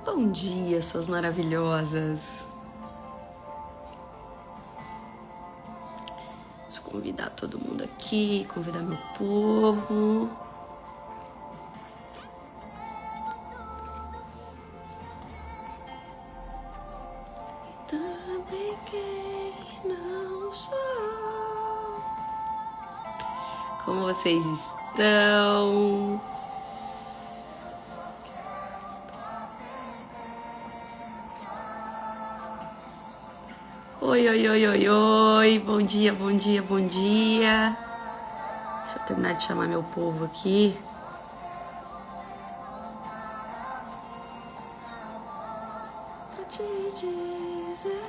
Bom dia, suas maravilhosas. Deixa eu convidar todo mundo aqui, convidar meu povo. Também quem não sou. Como vocês estão? Oi, oi, oi, oi, oi. Bom dia, bom dia, bom dia. Deixa eu terminar de chamar meu povo aqui. Pra te dizer.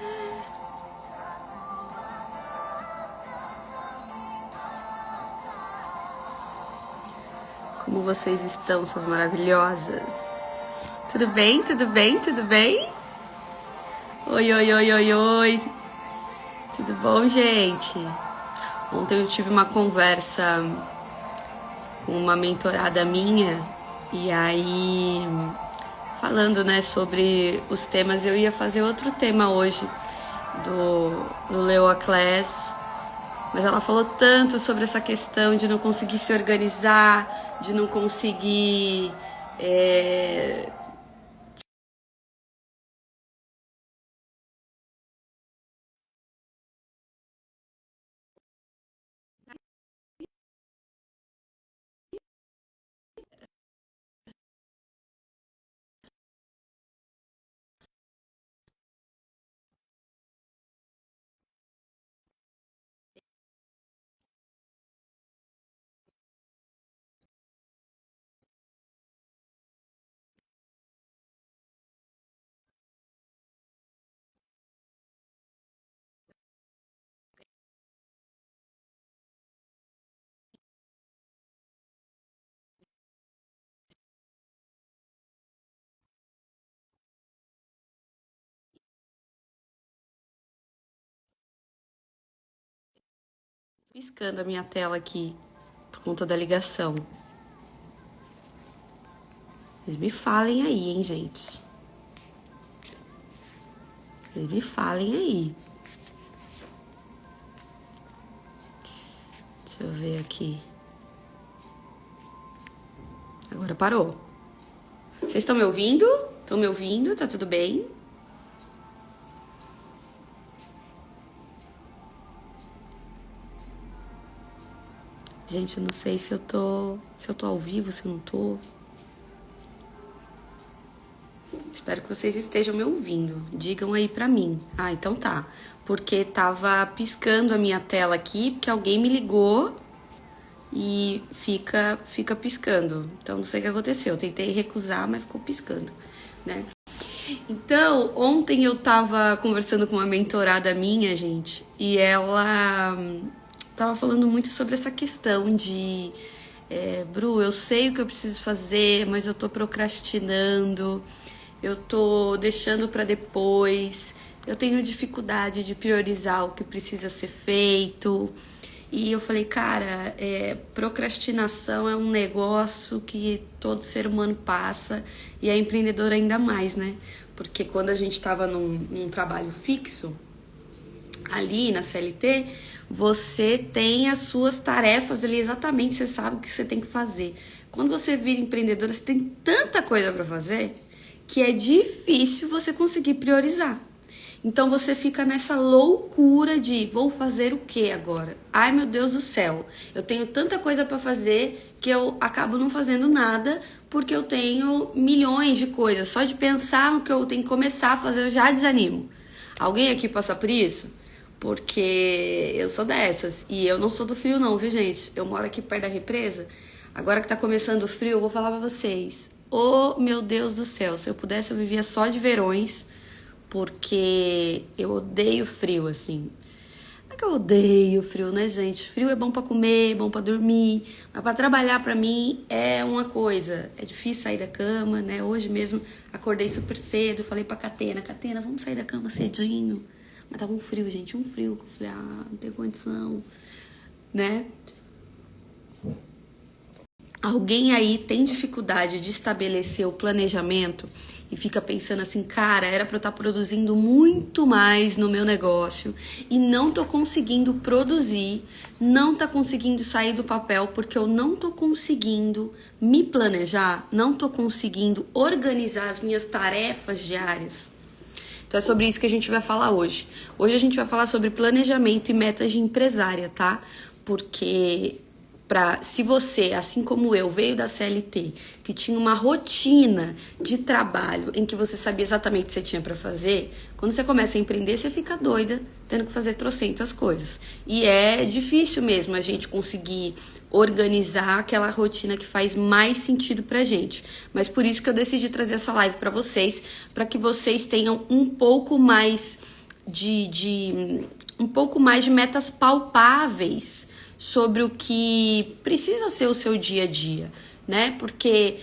Como vocês estão, suas maravilhosas? Tudo bem? Tudo bem? Tudo bem? Oi, oi, oi, oi, oi. Tudo bom, gente? Ontem eu tive uma conversa com uma mentorada minha e aí, falando, né, sobre os temas, eu ia fazer outro tema hoje do Leoa Class, mas ela falou tanto sobre essa questão de não conseguir se organizar, de não conseguir piscando a minha tela aqui por conta da ligação. Vocês me falem aí, hein, gente? Vocês me falem aí. Deixa eu ver aqui. Agora parou. Vocês estão me ouvindo? Estão me ouvindo? Tá tudo bem? Gente, eu não sei se eu tô ao vivo, se eu não tô. Espero que vocês estejam me ouvindo. Digam aí pra mim. Ah, então tá. Porque tava piscando a minha tela aqui, porque alguém me ligou e fica piscando. Então não sei o que aconteceu. Eu tentei recusar, mas ficou piscando, né? Então, ontem eu tava conversando com uma mentorada minha, gente, e ela tava falando muito sobre essa questão de Bru, eu sei o que eu preciso fazer, mas eu tô procrastinando, eu tô deixando pra depois, eu tenho dificuldade de priorizar o que precisa ser feito. E eu falei, cara, procrastinação é um negócio que todo ser humano passa, e a empreendedora ainda mais, né? Porque quando a gente tava num trabalho fixo, ali na CLT, você tem as suas tarefas ali, exatamente, você sabe o que você tem que fazer. Quando você vira empreendedora, você tem tanta coisa para fazer que é difícil você conseguir priorizar. Então você fica nessa loucura de vou fazer o que agora? Ai, meu Deus do céu, eu tenho tanta coisa para fazer que eu acabo não fazendo nada porque eu tenho milhões de coisas. Só de pensar no que eu tenho que começar a fazer eu já desanimo. Alguém aqui passa por isso? Porque eu sou dessas. E eu não sou do frio não, viu, gente? Eu moro aqui perto da represa. Agora que tá começando o frio, eu vou falar pra vocês. Oh, meu Deus do céu, se eu pudesse eu vivia só de verões, porque eu odeio frio, assim. Não é que eu odeio frio, né, gente? Frio é bom pra comer, é bom pra dormir, mas pra trabalhar pra mim é uma coisa. É difícil sair da cama, né? Hoje mesmo acordei super cedo, falei pra Catena, vamos sair da cama cedinho. Mas tava um frio, gente, um frio. Eu falei, não tem condição, né? Alguém aí tem dificuldade de estabelecer o planejamento e fica pensando assim, cara, era para eu estar produzindo muito mais no meu negócio e não tô conseguindo produzir, não tá conseguindo sair do papel porque eu não tô conseguindo me planejar, não tô conseguindo organizar as minhas tarefas diárias. Então é sobre isso que a gente vai falar hoje. Hoje a gente vai falar sobre planejamento e metas de empresária, tá? Porque se você, assim como eu, veio da CLT, que tinha uma rotina de trabalho em que você sabia exatamente o que você tinha para fazer, quando você começa a empreender, você fica doida, tendo que fazer trocentas coisas. E é difícil mesmo a gente conseguir organizar aquela rotina que faz mais sentido pra gente. Mas por isso que eu decidi trazer essa live para para que vocês tenham um pouco mais um pouco mais de metas palpáveis sobre o que precisa ser o seu dia a dia, né? Porque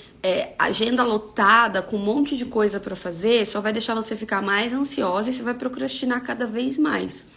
agenda lotada com um monte de coisa para fazer só vai deixar você ficar mais ansiosa e você vai procrastinar cada vez mais.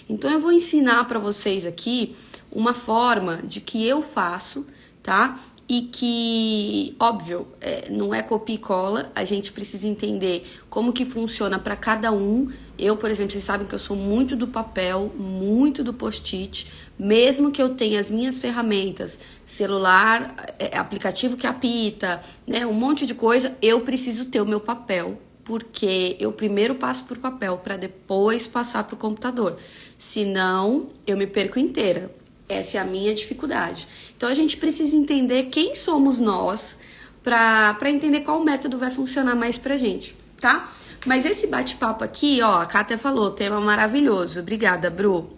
Então eu vou ensinar para vocês aqui uma forma de que eu faço, tá? E que, óbvio, não é copia e cola, a gente precisa entender como que funciona para cada um. Eu, por exemplo, vocês sabem que eu sou muito do papel, muito do post-it, mesmo que eu tenha as minhas ferramentas, celular, aplicativo que apita, né, um monte de coisa, eu preciso ter o meu papel, porque eu primeiro passo por papel para depois passar para o computador. Senão, eu me perco inteira. Essa é a minha dificuldade. Então a gente precisa entender quem somos nós para entender qual método vai funcionar mais pra gente, tá? Mas esse bate-papo aqui, ó, a Kátia falou, tema maravilhoso. Obrigada, Bru.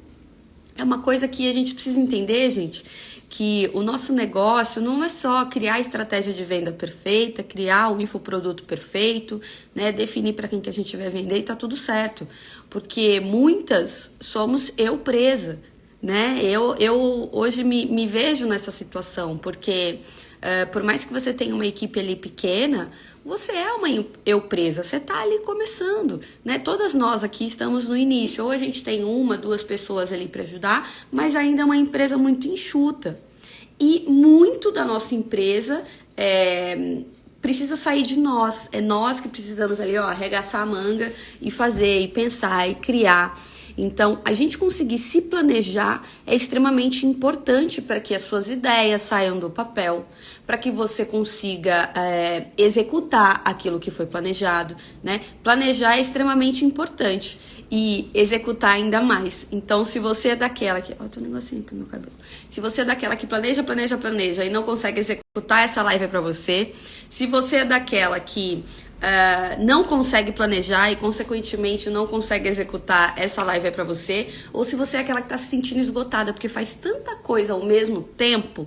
É uma coisa que a gente precisa entender, gente, que o nosso negócio não é só criar a estratégia de venda perfeita, criar o infoproduto perfeito, né, definir para quem que a gente vai vender e tá tudo certo. Porque muitas somos eu presa, né? Eu hoje me vejo nessa situação, porque por mais que você tenha uma equipe ali pequena, você é uma eu presa, você tá ali começando, né? Todas nós aqui estamos no início, ou a gente tem uma, duas pessoas ali para ajudar, mas ainda é uma empresa muito enxuta. E muito da nossa empresa precisa sair de nós, é nós que precisamos ali, ó, arregaçar a manga e fazer, e pensar, e criar. Então, a gente conseguir se planejar é extremamente importante para que as suas ideias saiam do papel, para que você consiga executar aquilo que foi planejado, né? Planejar é extremamente importante e executar ainda mais. Então, se você é daquela que... Ó, tem um negocinho aqui no meu cabelo. Se você é daquela que planeja e não consegue executar, essa live é para você. Se você é daquela que... não consegue planejar e consequentemente não consegue executar, essa live é pra você. Ou se você é aquela que tá se sentindo esgotada porque faz tanta coisa ao mesmo tempo,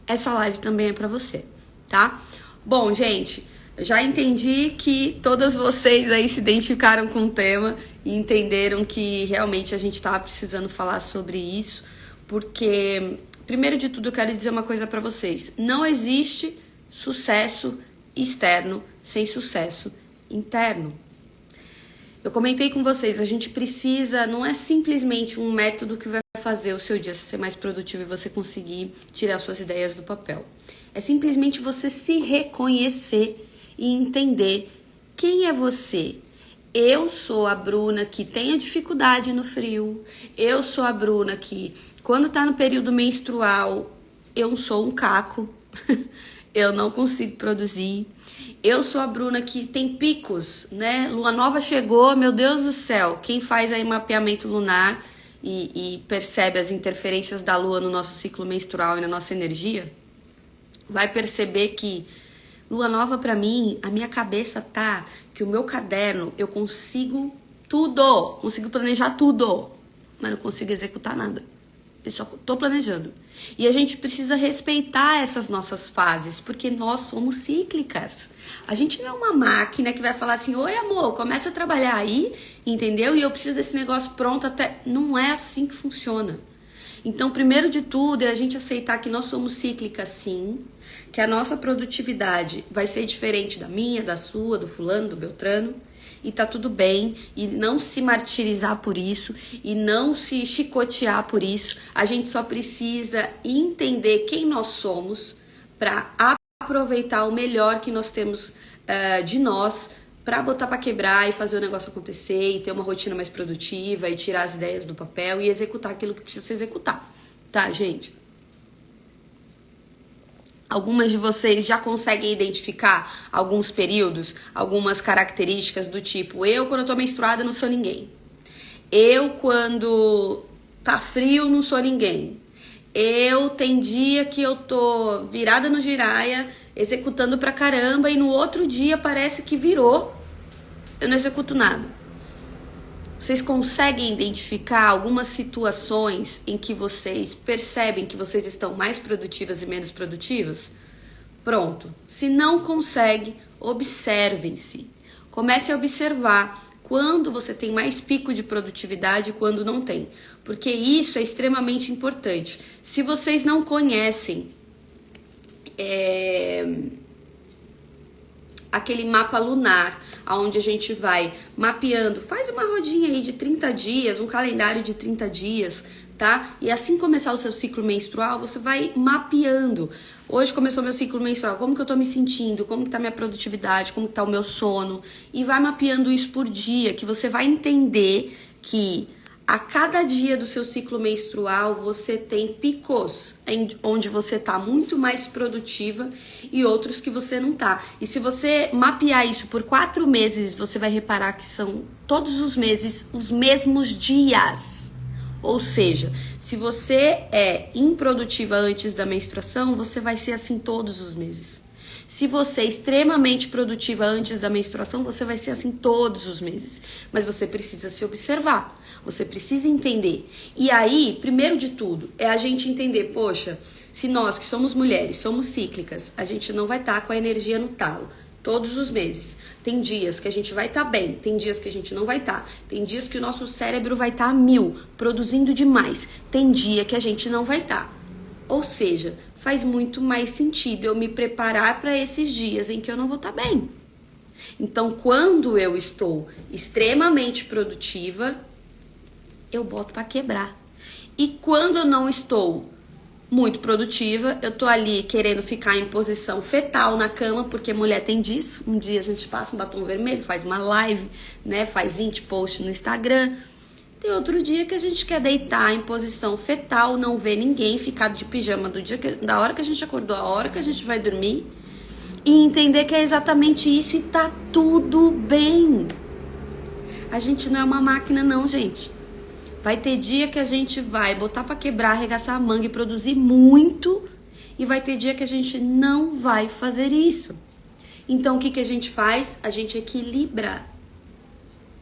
essa live também é pra você, tá? Bom, gente, já entendi que todas vocês aí se identificaram com o tema e entenderam que realmente a gente tava precisando falar sobre isso, porque primeiro de tudo eu quero dizer uma coisa pra vocês: não existe sucesso externo sem sucesso interno. Eu comentei com vocês, a gente precisa, não é simplesmente um método que vai fazer o seu dia ser mais produtivo e você conseguir tirar suas ideias do papel. É simplesmente você se reconhecer e entender quem é você. Eu sou a Bruna que tem a dificuldade no frio, eu sou a Bruna que, quando tá no período menstrual, eu sou um caco, eu não consigo produzir. Eu sou a Bruna que tem picos, né? Lua nova chegou, meu Deus do céu. Quem faz aí mapeamento lunar e percebe as interferências da lua no nosso ciclo menstrual e na nossa energia, vai perceber que lua nova pra mim, a minha cabeça tá que o meu caderno, eu consigo tudo, consigo planejar tudo, mas não consigo executar nada. Eu só tô planejando. E a gente precisa respeitar essas nossas fases, porque nós somos cíclicas. A gente não é uma máquina que vai falar assim, oi amor, começa a trabalhar aí, entendeu? E eu preciso desse negócio pronto até... Não é assim que funciona. Então, primeiro de tudo é a gente aceitar que nós somos cíclicas sim, que a nossa produtividade vai ser diferente da minha, da sua, do fulano, do beltrano. E tá tudo bem, e não se martirizar por isso, e não se chicotear por isso. A gente só precisa entender quem nós somos para aproveitar o melhor que nós temos de nós pra botar pra quebrar e fazer o negócio acontecer e ter uma rotina mais produtiva e tirar as ideias do papel e executar aquilo que precisa se executar, tá, gente? Algumas de vocês já conseguem identificar alguns períodos, algumas características do tipo, eu quando eu tô menstruada não sou ninguém. Eu quando tá frio não sou ninguém. Eu tem dia que eu tô virada no giraia, executando pra caramba e no outro dia parece que virou, eu não executo nada. Vocês conseguem identificar algumas situações em que vocês percebem que vocês estão mais produtivas e menos produtivas? Pronto. Se não consegue, observem-se. Comece a observar quando você tem mais pico de produtividade e quando não tem. Porque isso é extremamente importante. Se vocês não conhecem aquele mapa lunar, onde a gente vai mapeando, faz uma rodinha aí de 30 dias, um calendário de 30 dias, tá? E assim começar o seu ciclo menstrual, você vai mapeando. Hoje começou meu ciclo menstrual, como que eu tô me sentindo, como que tá minha produtividade, como que tá o meu sono, e vai mapeando isso por dia, que você vai entender que a cada dia do seu ciclo menstrual você tem picos onde você tá muito mais produtiva e outros que você não tá. E se você mapear isso por 4 meses, você vai reparar que são todos os meses os mesmos dias. Ou seja, se você é improdutiva antes da menstruação, você vai ser assim todos os meses. Se você é extremamente produtiva antes da menstruação, você vai ser assim todos os meses. Mas você precisa se observar, você precisa entender. E aí, primeiro de tudo, é a gente entender, poxa, se nós que somos mulheres, somos cíclicas, a gente não vai estar com a energia no talo todos os meses. Tem dias que a gente vai estar bem, tem dias que a gente não vai estar. Tem dias que o nosso cérebro vai estar a 1000, produzindo demais. Tem dia que a gente não vai estar. Ou seja, faz muito mais sentido eu me preparar para esses dias em que eu não vou estar bem. Então, quando eu estou extremamente produtiva, eu boto para quebrar. E quando eu não estou muito produtiva, eu tô ali querendo ficar em posição fetal na cama, porque mulher tem disso. Um dia a gente passa um batom vermelho, faz uma live, né, faz 20 posts no Instagram. Tem outro dia que a gente quer deitar em posição fetal, não ver ninguém, ficar de pijama da hora que a gente acordou, a hora que a gente vai dormir, e entender que é exatamente isso e tá tudo bem. A gente não é uma máquina não, gente. Vai ter dia que a gente vai botar pra quebrar, arregaçar a manga e produzir muito, e vai ter dia que a gente não vai fazer isso. Então o que a gente faz? A gente equilibra.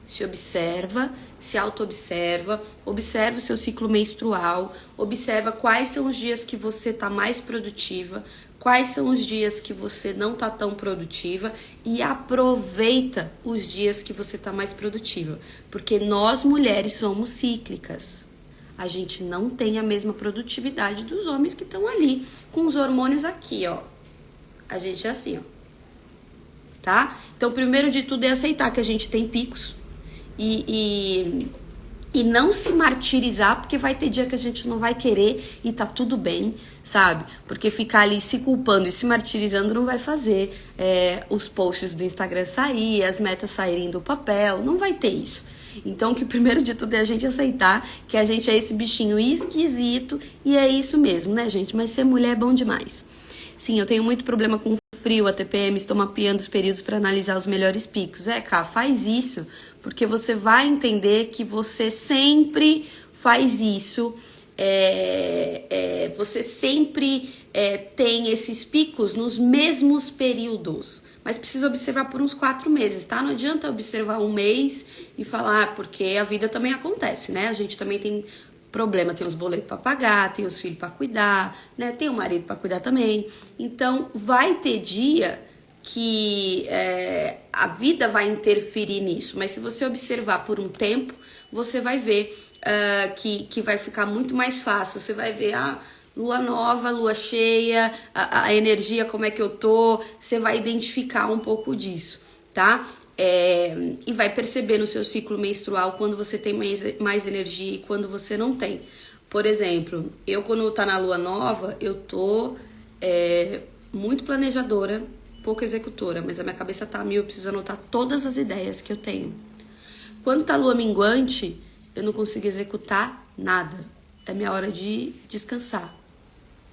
Se observa, se auto-observa, observa o seu ciclo menstrual, observa quais são os dias que você tá mais produtiva, quais são os dias que você não tá tão produtiva e aproveita os dias que você tá mais produtiva. Porque nós mulheres somos cíclicas. A gente não tem a mesma produtividade dos homens que estão ali, com os hormônios aqui, ó. A gente é assim, ó. Tá? Então, primeiro de tudo é aceitar que a gente tem picos. E não se martirizar, porque vai ter dia que a gente não vai querer e tá tudo bem, sabe? Porque ficar ali se culpando e se martirizando não vai fazer os posts do Instagram sair, as metas saírem do papel, não vai ter isso. Então, que primeiro de tudo é a gente aceitar que a gente é esse bichinho esquisito e é isso mesmo, né, gente? Mas ser mulher é bom demais. Sim, eu tenho muito problema com frio, a TPM, estou mapeando os períodos para analisar os melhores picos. Cá, faz isso, porque você vai entender que você sempre faz isso, você sempre tem esses picos nos mesmos períodos, mas precisa observar por uns 4 meses, tá? Não adianta observar um mês e falar, porque a vida também acontece, né? A gente também tem problema, tem os boletos para pagar, tem os filhos para cuidar, né? Tem o marido para cuidar também. Então, vai ter dia que a vida vai interferir nisso, mas se você observar por um tempo, você vai ver que vai ficar muito mais fácil. Você vai ver lua nova, lua cheia, a energia, como é que eu tô, você vai identificar um pouco disso, tá? E vai perceber no seu ciclo menstrual quando você tem mais energia e quando você não tem. Por exemplo, eu quando tá na lua nova, eu tô muito planejadora, pouco executora, mas a minha cabeça tá a mil, eu preciso anotar todas as ideias que eu tenho. Quando tá lua minguante, eu não consigo executar nada. É minha hora de descansar.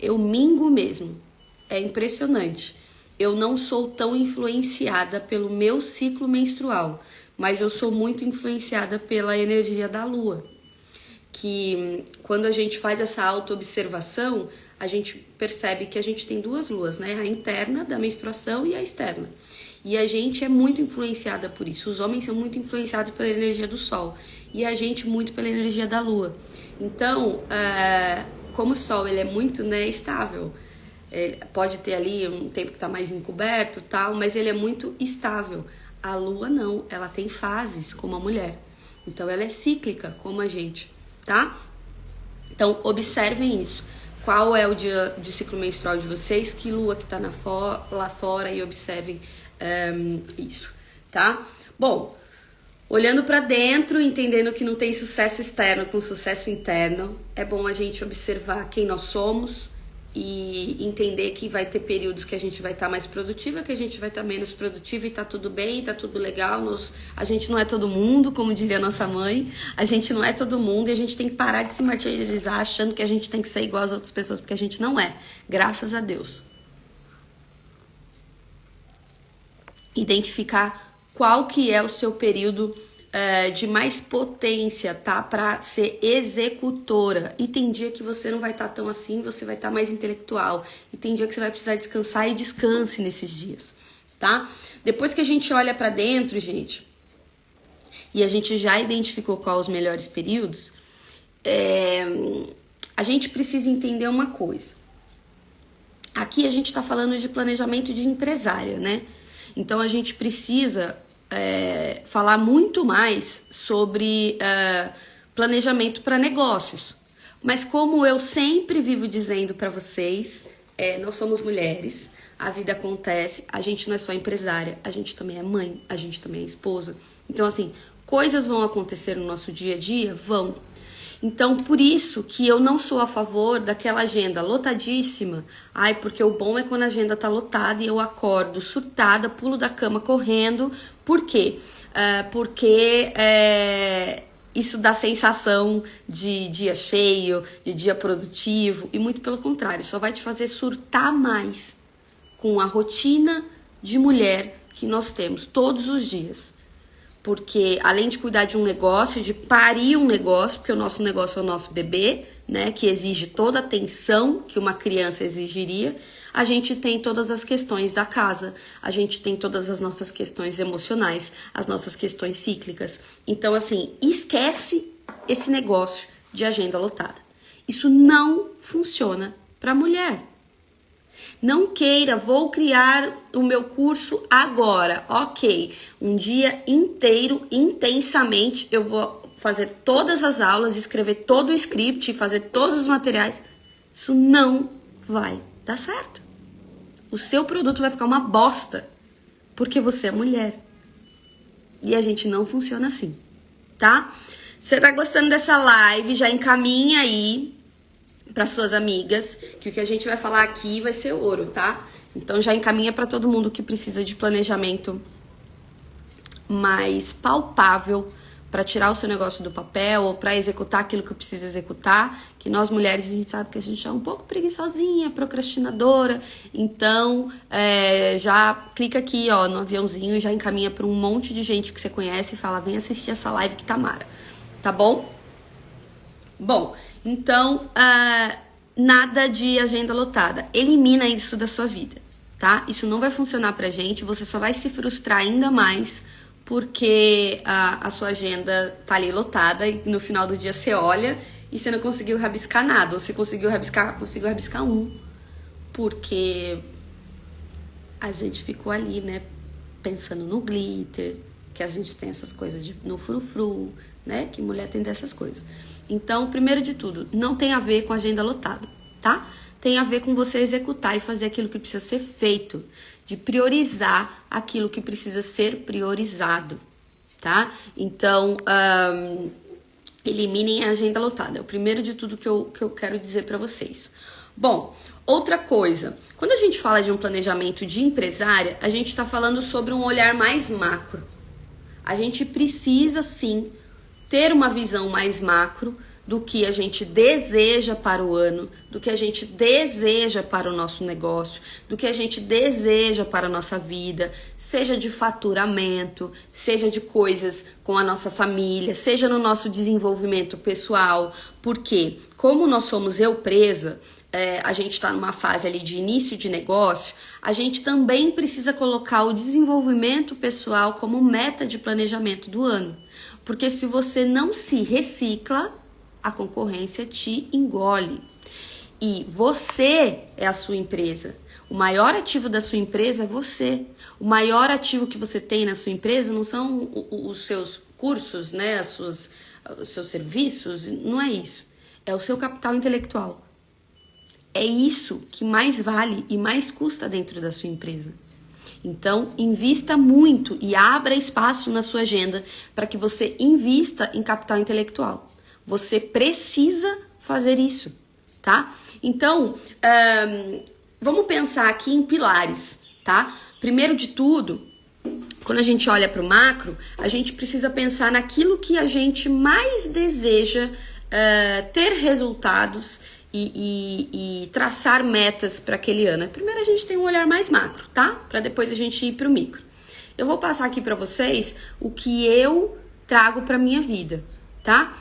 Eu mingo mesmo. É impressionante. Eu não sou tão influenciada pelo meu ciclo menstrual, mas eu sou muito influenciada pela energia da lua. Que quando a gente faz essa auto-observação, a gente percebe que a gente tem duas luas, né? A interna da menstruação e a externa. E a gente é muito influenciada por isso. Os homens são muito influenciados pela energia do sol e a gente muito pela energia da lua. Então, como o sol ele é muito, né, estável, ele pode ter ali um tempo que está mais encoberto, tal, mas ele é muito estável. A lua não, ela tem fases como a mulher. Então ela é cíclica como a gente, tá? Então observem isso. Qual é o dia de ciclo menstrual de vocês? Que lua que tá lá fora e observem isso, tá? Bom, olhando para dentro, entendendo que não tem sucesso externo com sucesso interno, é bom a gente observar quem nós somos e entender que vai ter períodos que a gente vai estar mais produtiva, que a gente vai estar menos produtiva e tá tudo bem, tá tudo legal. A gente não é todo mundo, como diria nossa mãe, a gente não é todo mundo e a gente tem que parar de se martirizar achando que a gente tem que ser igual às outras pessoas, porque a gente não é, graças a Deus. Identificar qual que é o seu período de mais potência, tá? Pra ser executora. E tem dia que você não vai estar tão assim, você vai estar mais intelectual. E tem dia que você vai precisar descansar e descanse nesses dias, tá? Depois que a gente olha pra dentro, gente, e a gente já identificou quais os melhores períodos, a gente precisa entender uma coisa. Aqui a gente tá falando de planejamento de empresária, né? Então a gente precisa falar muito mais sobre planejamento para negócios. Mas como eu sempre vivo dizendo para vocês, nós somos mulheres, a vida acontece, a gente não é só empresária, a gente também é mãe, a gente também é esposa. Então assim, coisas vão acontecer no nosso dia a dia? Vão. Então, por isso que eu não sou a favor daquela agenda lotadíssima. Ai, porque o bom é quando a agenda tá lotada e eu acordo surtada, pulo da cama correndo. Por quê? Porque isso dá sensação de dia cheio, de dia produtivo. E muito pelo contrário, só vai te fazer surtar mais com a rotina de mulher que nós temos todos os dias. Porque além de cuidar de um negócio, de parir um negócio, porque o nosso negócio é o nosso bebê, né, que exige toda a atenção que uma criança exigiria, a gente tem todas as questões da casa, a gente tem todas as nossas questões emocionais, as nossas questões cíclicas. Então, assim, esquece esse negócio de agenda lotada. Isso não funciona para mulher. Não queira, vou criar o meu curso agora. Ok, um dia inteiro, intensamente, eu vou fazer todas as aulas, escrever todo o script, fazer todos os materiais. Isso não vai dar certo. O seu produto vai ficar uma bosta, porque você é mulher. E a gente não funciona assim, tá? Você tá gostando dessa live, já encaminha aí para suas amigas, que o que a gente vai falar aqui vai ser ouro, tá? Então já encaminha para todo mundo que precisa de planejamento mais palpável para tirar o seu negócio do papel ou para executar aquilo que precisa executar, que nós mulheres a gente sabe que a gente é um pouco preguiçosinha, procrastinadora, então já clica aqui ó, no aviãozinho e já encaminha para um monte de gente que você conhece e fala, vem assistir essa live que tá mara, tá bom? Bom, então, nada de agenda lotada. Elimina isso da sua vida, tá? Isso não vai funcionar pra gente, você só vai se frustrar ainda mais porque a sua agenda tá ali lotada e no final do dia você olha e você não conseguiu rabiscar nada. Ou se conseguiu rabiscar um. Porque a gente ficou ali, né, pensando no glitter, que a gente tem essas coisas no frufru, né, que mulher tem dessas coisas. Então, primeiro de tudo, não tem a ver com agenda lotada, tá? Tem a ver com você executar e fazer aquilo que precisa ser feito, de priorizar aquilo que precisa ser priorizado, tá? Então, eliminem a agenda lotada. É o primeiro de tudo que eu quero dizer pra vocês. Bom, Outra coisa, quando a gente fala de um planejamento de empresária, a gente está falando sobre um olhar mais macro. A gente precisa sim ter uma visão mais macro do que a gente deseja para o ano, do que a gente deseja para o nosso negócio, do que a gente deseja para a nossa vida, seja de faturamento, seja de coisas com a nossa família, seja no nosso desenvolvimento pessoal, porque como nós somos eu-presa, a gente está numa fase ali de início de negócio, a gente também precisa colocar o desenvolvimento pessoal como meta de planejamento do ano. Porque se você não se recicla, a concorrência te engole. E você é a sua empresa. O maior ativo da sua empresa é você. O maior ativo que você tem na sua empresa não são os seus cursos, né, os seus serviços, não é isso. É o seu capital intelectual. É isso que mais vale e mais custa dentro da sua empresa. Então, invista muito e abra espaço na sua agenda para que você invista em capital intelectual. Você precisa fazer isso, tá? Então, vamos pensar aqui em pilares, tá? Primeiro de tudo, quando a gente olha para o macro, a gente precisa pensar naquilo que a gente mais deseja ter resultados e traçar metas para aquele ano. Primeiro a gente tem um olhar mais macro, tá? Para depois a gente ir para o micro. Eu vou passar aqui para vocês o que eu trago para minha vida, tá?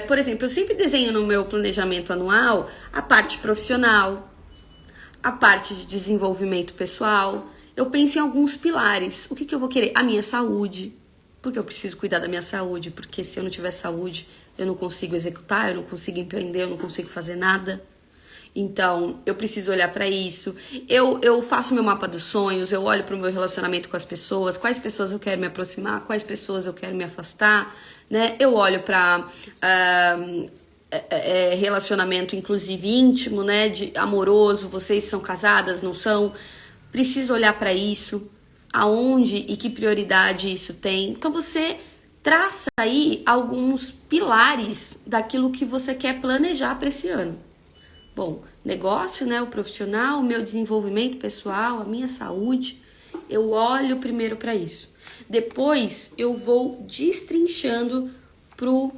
Por exemplo, eu sempre desenho no meu planejamento anual a parte profissional, a parte de desenvolvimento pessoal. Eu penso em alguns pilares. O que eu vou querer? A minha saúde, porque eu preciso cuidar da minha saúde, porque se eu não tiver saúde, eu não consigo executar, eu não consigo empreender, eu não consigo fazer nada. Então, eu preciso olhar para isso. Eu faço meu mapa dos sonhos, eu olho para o meu relacionamento com as pessoas, quais pessoas eu quero me aproximar, quais pessoas eu quero me afastar, né? Eu olho para relacionamento, inclusive íntimo, né? De amoroso, vocês são casadas, não são? Preciso olhar para isso, aonde e que prioridade isso tem. Então, você traça aí alguns pilares daquilo que você quer planejar para esse ano. Bom, negócio, né, o profissional, o meu desenvolvimento pessoal, a minha saúde, eu olho primeiro para isso. Depois eu vou destrinchando pro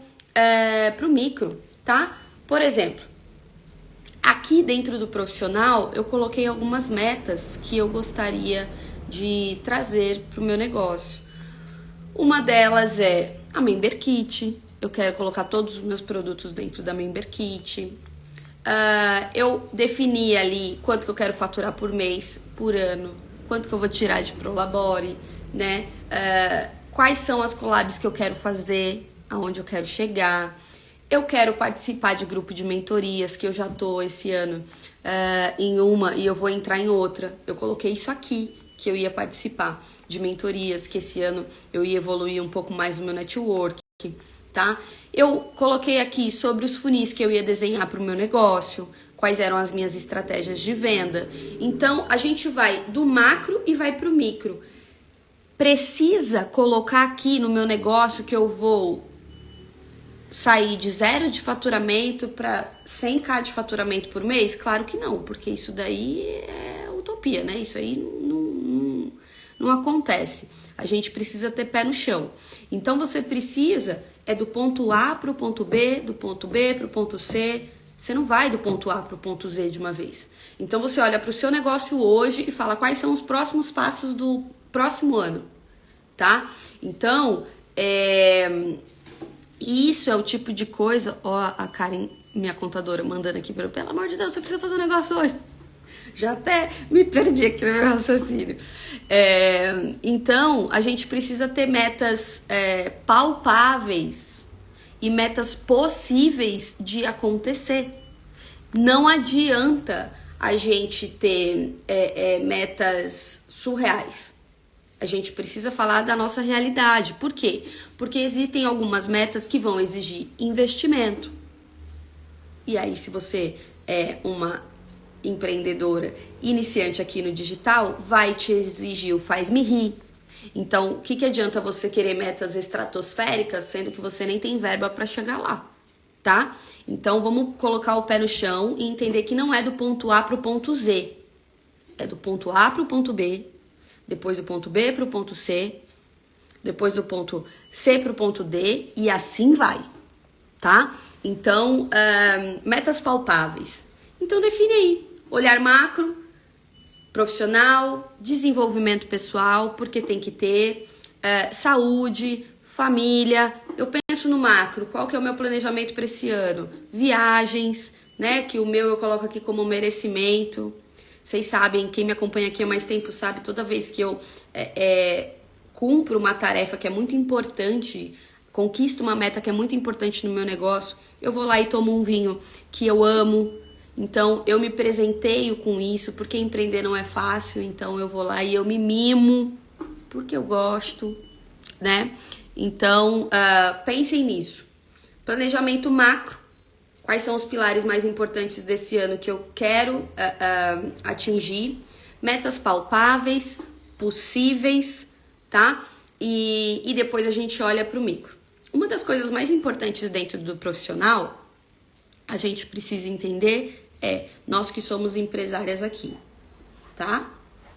micro, tá? Por exemplo, aqui dentro do profissional eu coloquei algumas metas que eu gostaria de trazer pro meu negócio. Uma delas é a Member Kit. Eu quero colocar todos os meus produtos dentro da Member Kit. Eu defini ali quanto que eu quero faturar por mês, por ano, quanto que eu vou tirar de Prolabore, né? Quais são as collabs que eu quero fazer, aonde eu quero chegar. Eu quero participar de grupo de mentorias, que eu já tô esse ano em uma e eu vou entrar em outra. Eu coloquei isso aqui, que eu ia participar de mentorias, que esse ano eu ia evoluir um pouco mais no meu network, tá? Eu coloquei aqui sobre os funis que eu ia desenhar para o meu negócio, quais eram as minhas estratégias de venda. Então, a gente vai do macro e vai para o micro. Precisa colocar aqui no meu negócio que eu vou sair de 0 de faturamento para 100k de faturamento por mês? Claro que não, porque isso daí é utopia, né? Isso aí não acontece. A gente precisa ter pé no chão. Então, você precisa do ponto A para o ponto B, do ponto B para o ponto C. Você não vai do ponto A para o ponto Z de uma vez. Então, você olha para o seu negócio hoje e fala quais são os próximos passos do próximo ano, tá? Então, isso é o tipo de coisa... Ó, a Karen, minha contadora, mandando aqui, pelo amor de Deus, você precisa fazer um negócio hoje. Já até me perdi aqui no meu raciocínio. Então, a gente precisa ter metas palpáveis e metas possíveis de acontecer. Não adianta a gente ter metas surreais. A gente precisa falar da nossa realidade. Por quê? Porque existem algumas metas que vão exigir investimento. E aí, se você é uma empreendedora iniciante aqui no digital, vai te exigir o faz-me rir. Então, o que adianta você querer metas estratosféricas, sendo que você nem tem verba para chegar lá? tá? Então, vamos colocar o pé no chão e entender que não é do ponto A para o ponto Z. É do ponto A para o ponto B, depois do ponto B para o ponto C, depois do ponto C para o ponto D e assim vai, tá? Então, metas palpáveis. Então, define aí. Olhar macro, profissional, desenvolvimento pessoal, porque tem que ter, saúde, família. Eu penso no macro, qual que é o meu planejamento para esse ano? Viagens, né? Que o meu eu coloco aqui como merecimento. Vocês sabem, quem me acompanha aqui há mais tempo sabe, toda vez que eu cumpro uma tarefa que é muito importante, conquisto uma meta que é muito importante no meu negócio, eu vou lá e tomo um vinho que eu amo. Então, eu me presenteio com isso, porque empreender não é fácil, então eu vou lá e eu me mimo, porque eu gosto, né? Então, pensem nisso. Planejamento macro. Quais são os pilares mais importantes desse ano que eu quero atingir? Metas palpáveis, possíveis, tá? E depois a gente olha para o micro. Uma das coisas mais importantes dentro do profissional, a gente precisa entender nós que somos empresárias aqui, tá?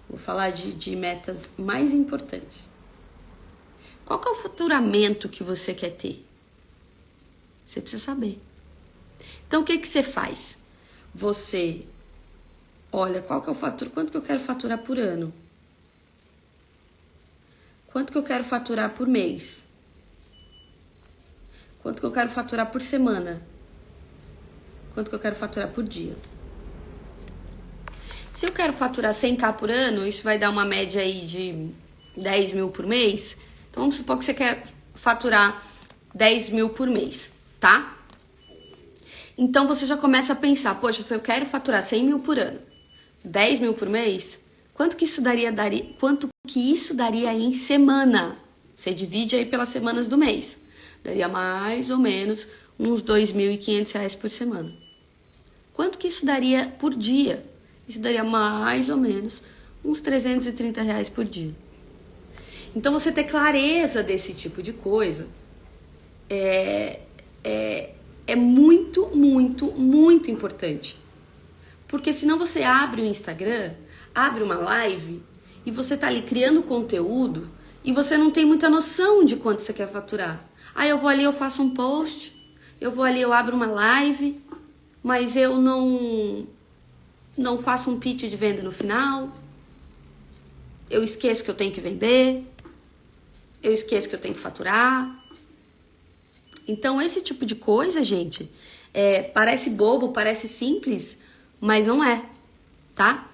Vou falar de metas mais importantes. Qual que é o faturamento que você quer ter? Você precisa saber. Então, o que que você faz? Você olha, qual que é o quanto que eu quero faturar por ano? Quanto que eu quero faturar por mês? Quanto que eu quero faturar por semana? Quanto que eu quero faturar por dia? Se eu quero faturar 100k por ano, isso vai dar uma média aí de 10 mil por mês. Então, vamos supor que você quer faturar 10 mil por mês, tá? Então, você já começa a pensar, poxa, se eu quero faturar 100 mil por ano, 10 mil por mês, quanto que isso daria em semana? Você divide aí pelas semanas do mês. Daria mais ou menos uns R$2.500 por semana. Quanto que isso daria por dia? Isso daria mais ou menos uns R$330 por dia. Então, você ter clareza desse tipo de coisa é muito, muito, muito importante. Porque senão você abre o Instagram, abre uma live e você tá ali criando conteúdo e você não tem muita noção de quanto você quer faturar. Aí eu vou ali, eu faço um post, eu vou ali, eu abro uma live, mas eu não faço um pitch de venda no final. Eu esqueço que eu tenho que vender. Eu esqueço que eu tenho que faturar. Então, esse tipo de coisa, gente, parece bobo, parece simples, mas não é, tá?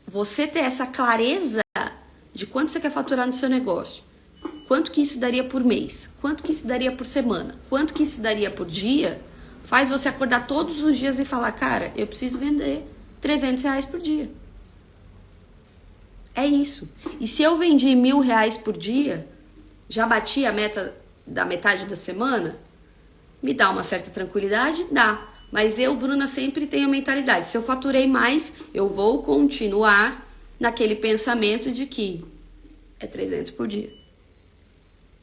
Você ter essa clareza de quanto você quer faturar no seu negócio, quanto que isso daria por mês, quanto que isso daria por semana, quanto que isso daria por dia, faz você acordar todos os dias e falar, cara, eu preciso vender R$300 por dia. É isso. E se eu vendi R$1.000 por dia, já bati a meta da metade da semana, me dá uma certa tranquilidade? Dá. Mas eu, Bruna, sempre tenho a mentalidade. Se eu faturei mais, eu vou continuar naquele pensamento de que é 300 por dia.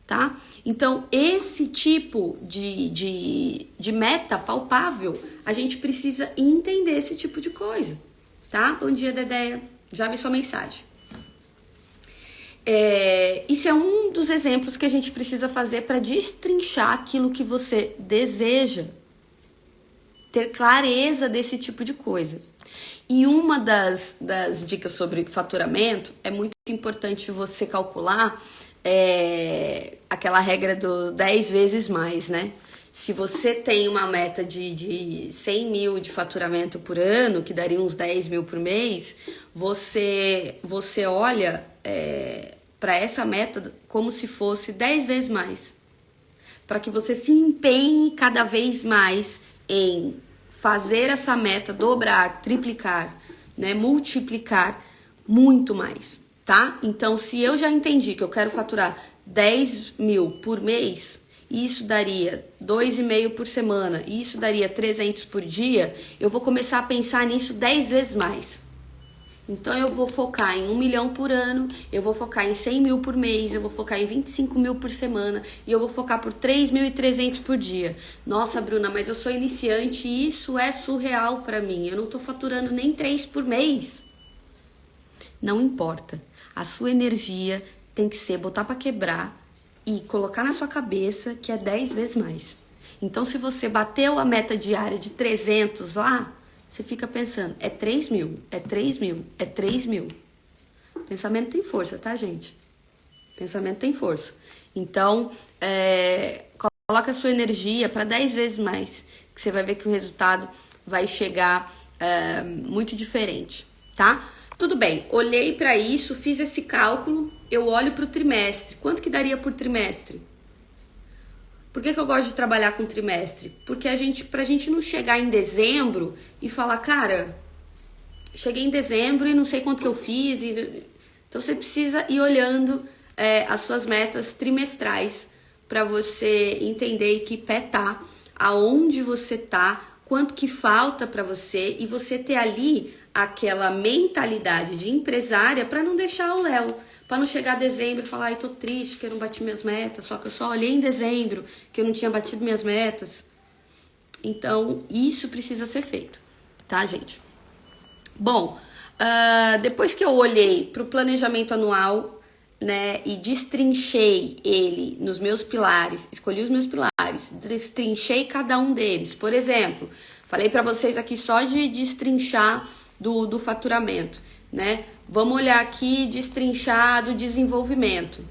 Tá? Então, esse tipo de meta palpável, a gente precisa entender esse tipo de coisa. Tá? Bom dia, Dedéia. Já vi sua mensagem. Isso é um dos exemplos que a gente precisa fazer para destrinchar aquilo que você deseja. Ter clareza desse tipo de coisa. E uma das dicas sobre faturamento, é muito importante você calcular aquela regra dos 10 vezes mais, né? Se você tem uma meta de 100 mil de faturamento por ano, que daria uns 10 mil por mês, você olha para essa meta como se fosse 10 vezes mais. Para que você se empenhe cada vez mais em fazer essa meta dobrar, triplicar, né, multiplicar muito mais, tá? Então, se eu já entendi que eu quero faturar 10 mil por mês, e isso daria 2,5 por semana, e isso daria 300 por dia, eu vou começar a pensar nisso 10 vezes mais. Então eu vou focar em 1 milhão por ano, eu vou focar em 100 mil por mês, eu vou focar em 25 mil por semana e eu vou focar por 3.300 por dia. Nossa, Bruna, mas eu sou iniciante e isso é surreal pra mim. Eu não tô faturando nem 3 por mês. Não importa. A sua energia tem que ser botar pra quebrar e colocar na sua cabeça que é 10 vezes mais. Então se você bateu a meta diária de 300 lá, você fica pensando, é 3 mil, é 3 mil, é 3 mil. Pensamento tem força, tá, gente? Pensamento tem força. Então, coloca a sua energia para 10 vezes mais, que você vai ver que o resultado vai chegar muito diferente, tá? Tudo bem, olhei para isso, fiz esse cálculo, eu olho para o trimestre. Quanto que daria por trimestre? Por que eu gosto de trabalhar com trimestre? Porque pra gente não chegar em dezembro e falar, cara, cheguei em dezembro e não sei quanto que eu fiz. Então você precisa ir olhando as suas metas trimestrais para você entender que pé tá, aonde você tá, quanto que falta para você e você ter ali aquela mentalidade de empresária para não deixar o Léo. Para não chegar a dezembro e falar, ai, tô triste que eu não bati minhas metas, só que eu só olhei em dezembro que eu não tinha batido minhas metas. Então, isso precisa ser feito, tá, gente? Bom, depois que eu olhei para o planejamento anual, né, e destrinchei ele nos meus pilares, escolhi os meus pilares, destrinchei cada um deles. Por exemplo, falei para vocês aqui só de destrinchar do faturamento, né? Vamos olhar aqui destrinchar do desenvolvimento.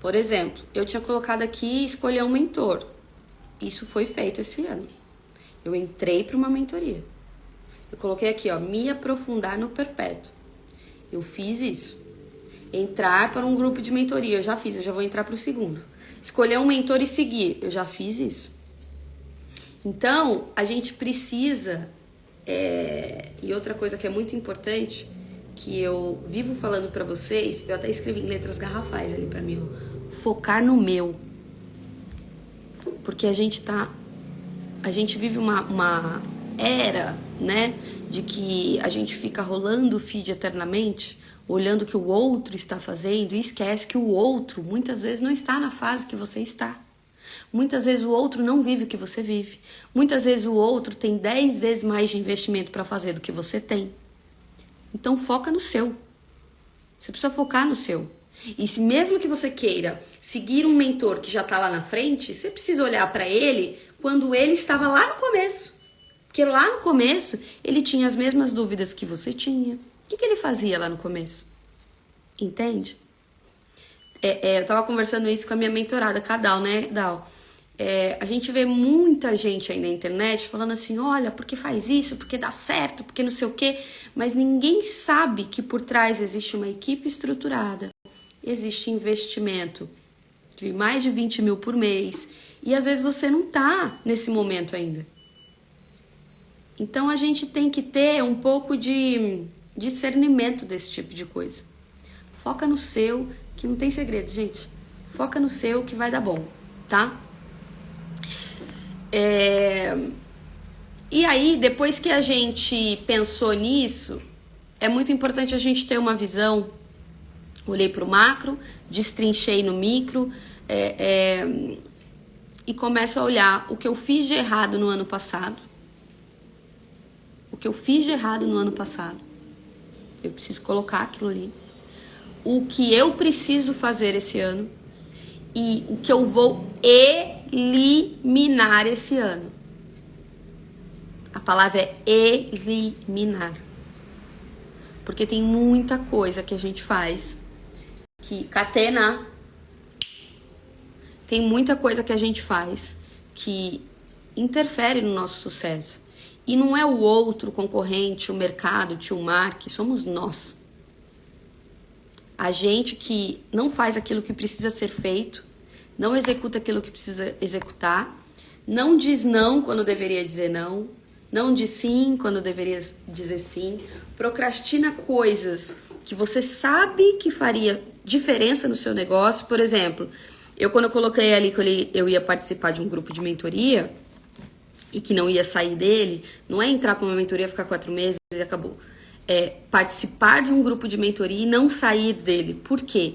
Por exemplo, eu tinha colocado aqui escolher um mentor. Isso foi feito esse ano. Eu entrei para uma mentoria. Eu coloquei aqui, ó, me aprofundar no perpétuo. Eu fiz isso. Entrar para um grupo de mentoria, eu já fiz, eu já vou entrar para o segundo. Escolher um mentor e seguir, eu já fiz isso. Então, a gente precisa... E outra coisa que é muito importante, que eu vivo falando pra vocês, eu até escrevi em letras garrafais ali pra mim, ó, focar no meu. Porque a gente vive uma era, né, de que a gente fica rolando o feed eternamente, olhando o que o outro está fazendo e esquece que o outro muitas vezes não está na fase que você está. Muitas vezes o outro não vive o que você vive. Muitas vezes o outro tem 10 vezes mais de investimento para fazer do que você tem. Então foca no seu. Você precisa focar no seu. E se mesmo que você queira seguir um mentor que já está lá na frente, você precisa olhar para ele quando ele estava lá no começo. Porque lá no começo ele tinha as mesmas dúvidas que você tinha. O que ele fazia lá no começo? Entende? Eu tava conversando isso com a minha mentorada, com a Dal, né, Dal? A gente vê muita gente aí na internet falando assim, olha, porque faz isso, porque dá certo, porque não sei o quê, mas ninguém sabe que por trás existe uma equipe estruturada, existe investimento de mais de 20 mil por mês, e às vezes você não tá nesse momento ainda. Então a gente tem que ter um pouco de discernimento desse tipo de coisa. Foca no seu, que não tem segredo, gente. Foca no seu que vai dar bom, tá? E aí, depois que a gente pensou nisso, é muito importante a gente ter uma visão. Olhei para o macro, destrinchei no micro, e começo a olhar o que eu fiz de errado no ano passado. O que eu fiz de errado no ano passado. Eu preciso colocar aquilo ali. O que eu preciso fazer esse ano e o que eu vou eliminar esse ano. A palavra é eliminar. Porque tem muita coisa que a gente faz que catena. Tem muita coisa que a gente faz que interfere no nosso sucesso. E não é o outro, o concorrente, o mercado, o tio Mark, somos nós. A gente que não faz aquilo que precisa ser feito, não executa aquilo que precisa executar, não diz não quando deveria dizer não, não diz sim quando deveria dizer sim, procrastina coisas que você sabe que faria diferença no seu negócio. Por exemplo, quando eu coloquei ali que eu ia participar de um grupo de mentoria e que não ia sair dele, não é entrar para uma mentoria, ficar 4 meses e acabou. participar de um grupo de mentoria e não sair dele. Por quê?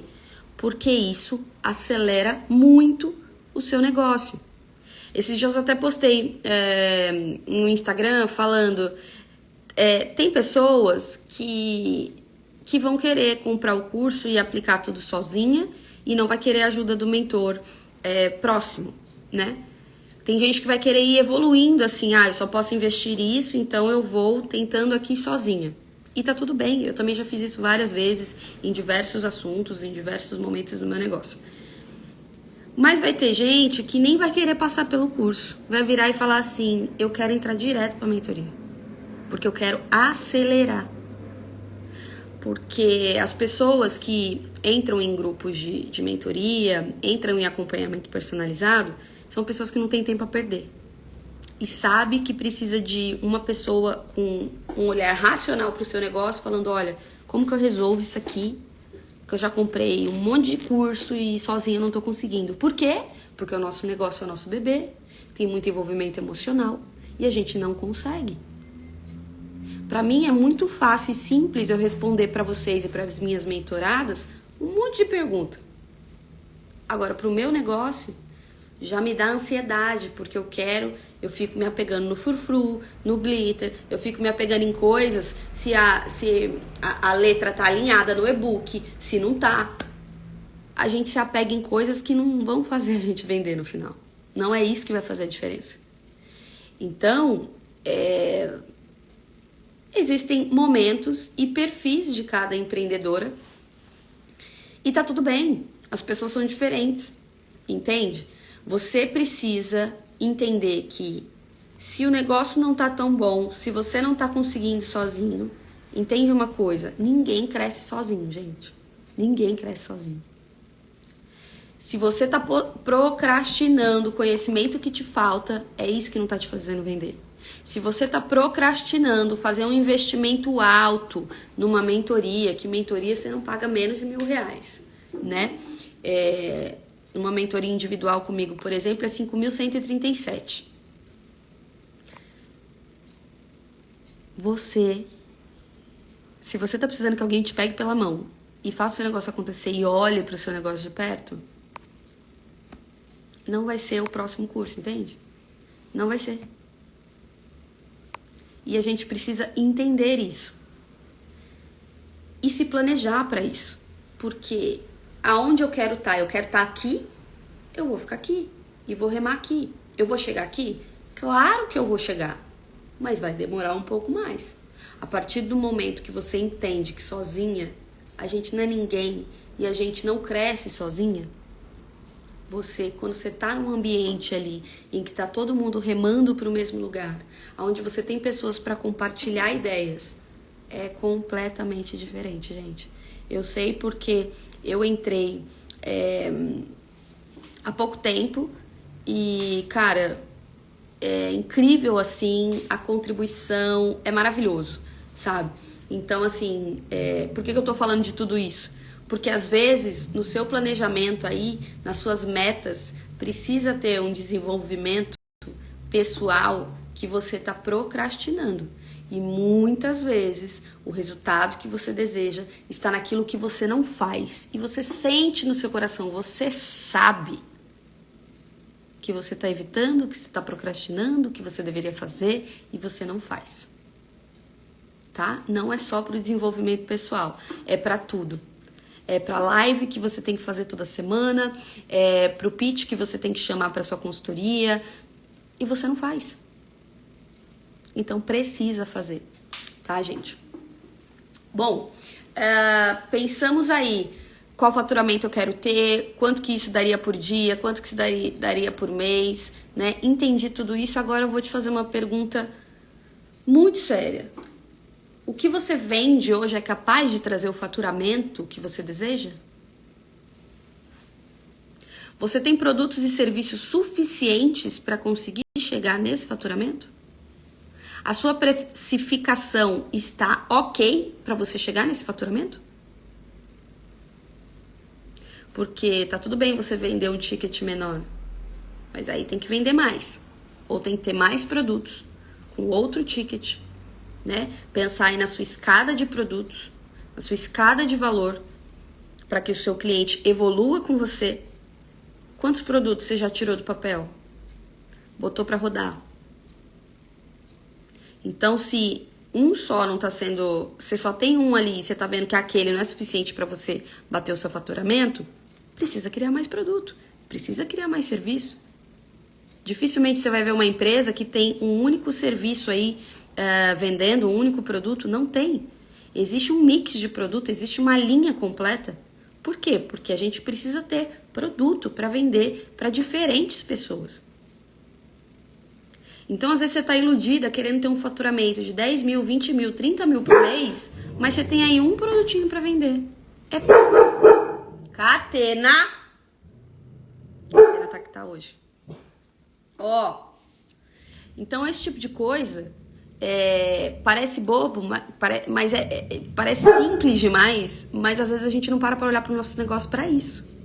Porque isso acelera muito o seu negócio. Esses dias eu até postei no Instagram falando, tem pessoas que vão querer comprar o curso e aplicar tudo sozinha e não vai querer a ajuda do mentor próximo, né? Tem gente que vai querer ir evoluindo assim, eu só posso investir isso, então eu vou tentando aqui sozinha. E tá tudo bem, eu também já fiz isso várias vezes, em diversos assuntos, em diversos momentos do meu negócio. Mas vai ter gente que nem vai querer passar pelo curso, vai virar e falar assim, eu quero entrar direto pra mentoria, porque eu quero acelerar. Porque as pessoas que entram em grupos de mentoria, entram em acompanhamento personalizado, são pessoas que não têm tempo a perder. E sabe que precisa de uma pessoa com um olhar racional para o seu negócio, falando, olha, como que eu resolvo isso aqui? Que eu já comprei um monte de curso e sozinha eu não estou conseguindo. Por quê? Porque o nosso negócio é o nosso bebê, tem muito envolvimento emocional e a gente não consegue. Para mim é muito fácil e simples eu responder para vocês e para as minhas mentoradas um monte de pergunta. Agora, para o meu negócio, já me dá ansiedade, porque eu fico me apegando no frufru, no glitter, eu fico me apegando em coisas, se a letra tá alinhada no e-book, se não tá. A gente se apega em coisas que não vão fazer a gente vender no final. Não é isso que vai fazer a diferença. Então, existem momentos e perfis de cada empreendedora e tá tudo bem, as pessoas são diferentes, entende? Você precisa entender que se o negócio não tá tão bom, se você não tá conseguindo sozinho, entende uma coisa, ninguém cresce sozinho, gente. Ninguém cresce sozinho. Se você tá procrastinando o conhecimento que te falta, é isso que não tá te fazendo vender. Se você tá procrastinando fazer um investimento alto numa mentoria, que mentoria você não paga menos de R$1.000, né? Uma mentoria individual comigo, por exemplo, é 5.137. Se você tá precisando que alguém te pegue pela mão e faça o seu negócio acontecer e olhe para o seu negócio de perto, não vai ser o próximo curso, entende? Não vai ser. E a gente precisa entender isso. E se planejar para isso. Porque aonde eu quero estar? Eu quero estar aqui, eu vou ficar aqui. E vou remar aqui. Eu vou chegar aqui? Claro que eu vou chegar. Mas vai demorar um pouco mais. A partir do momento que você entende que sozinha a gente não é ninguém e a gente não cresce sozinha, quando você tá num ambiente ali em que tá todo mundo remando para o mesmo lugar, onde você tem pessoas para compartilhar ideias, é completamente diferente, gente. Eu sei porque eu entrei há pouco tempo e, cara, é incrível, assim, a contribuição, é maravilhoso, sabe? Então, assim, por que eu tô falando de tudo isso? Porque às vezes, no seu planejamento aí, nas suas metas, precisa ter um desenvolvimento pessoal que você está procrastinando. E muitas vezes, o resultado que você deseja está naquilo que você não faz. E você sente no seu coração, você sabe que você está evitando, que você está procrastinando, que você deveria fazer e você não faz. Tá? Não é só para o desenvolvimento pessoal, é para tudo. É para live que você tem que fazer toda semana, é para o pitch que você tem que chamar para sua consultoria e você não faz. Então precisa fazer, tá, gente? Bom, pensamos aí qual faturamento eu quero ter, quanto que isso daria por dia, quanto que isso daria por mês, né? Entendi tudo isso, agora eu vou te fazer uma pergunta muito séria. O que você vende hoje é capaz de trazer o faturamento que você deseja? Você tem produtos e serviços suficientes para conseguir chegar nesse faturamento? A sua precificação está ok para você chegar nesse faturamento? Porque tá tudo bem você vender um ticket menor, mas aí tem que vender mais. Ou tem que ter mais produtos com outro ticket, né? Pensar aí na sua escada de produtos, na sua escada de valor, para que o seu cliente evolua com você. Quantos produtos você já tirou do papel? Botou para rodar. Então, se um só não tá sendo... Você só tem um ali e você tá vendo que aquele não é suficiente para você bater o seu faturamento, precisa criar mais produto, precisa criar mais serviço. Dificilmente você vai ver uma empresa que tem um único serviço aí vendendo, um único produto. Não tem. Existe um mix de produto, existe uma linha completa. Por quê? Porque a gente precisa ter produto para vender para diferentes pessoas. Então, às vezes você está iludida querendo ter um faturamento de 10 mil, 20 mil, 30 mil por mês, mas você tem aí um produtinho para vender. É Catena. Catena tá que tá hoje. Ó. Então, esse tipo de coisa parece bobo, mas parece simples demais, mas às vezes a gente não para olhar para o nosso negócio para isso.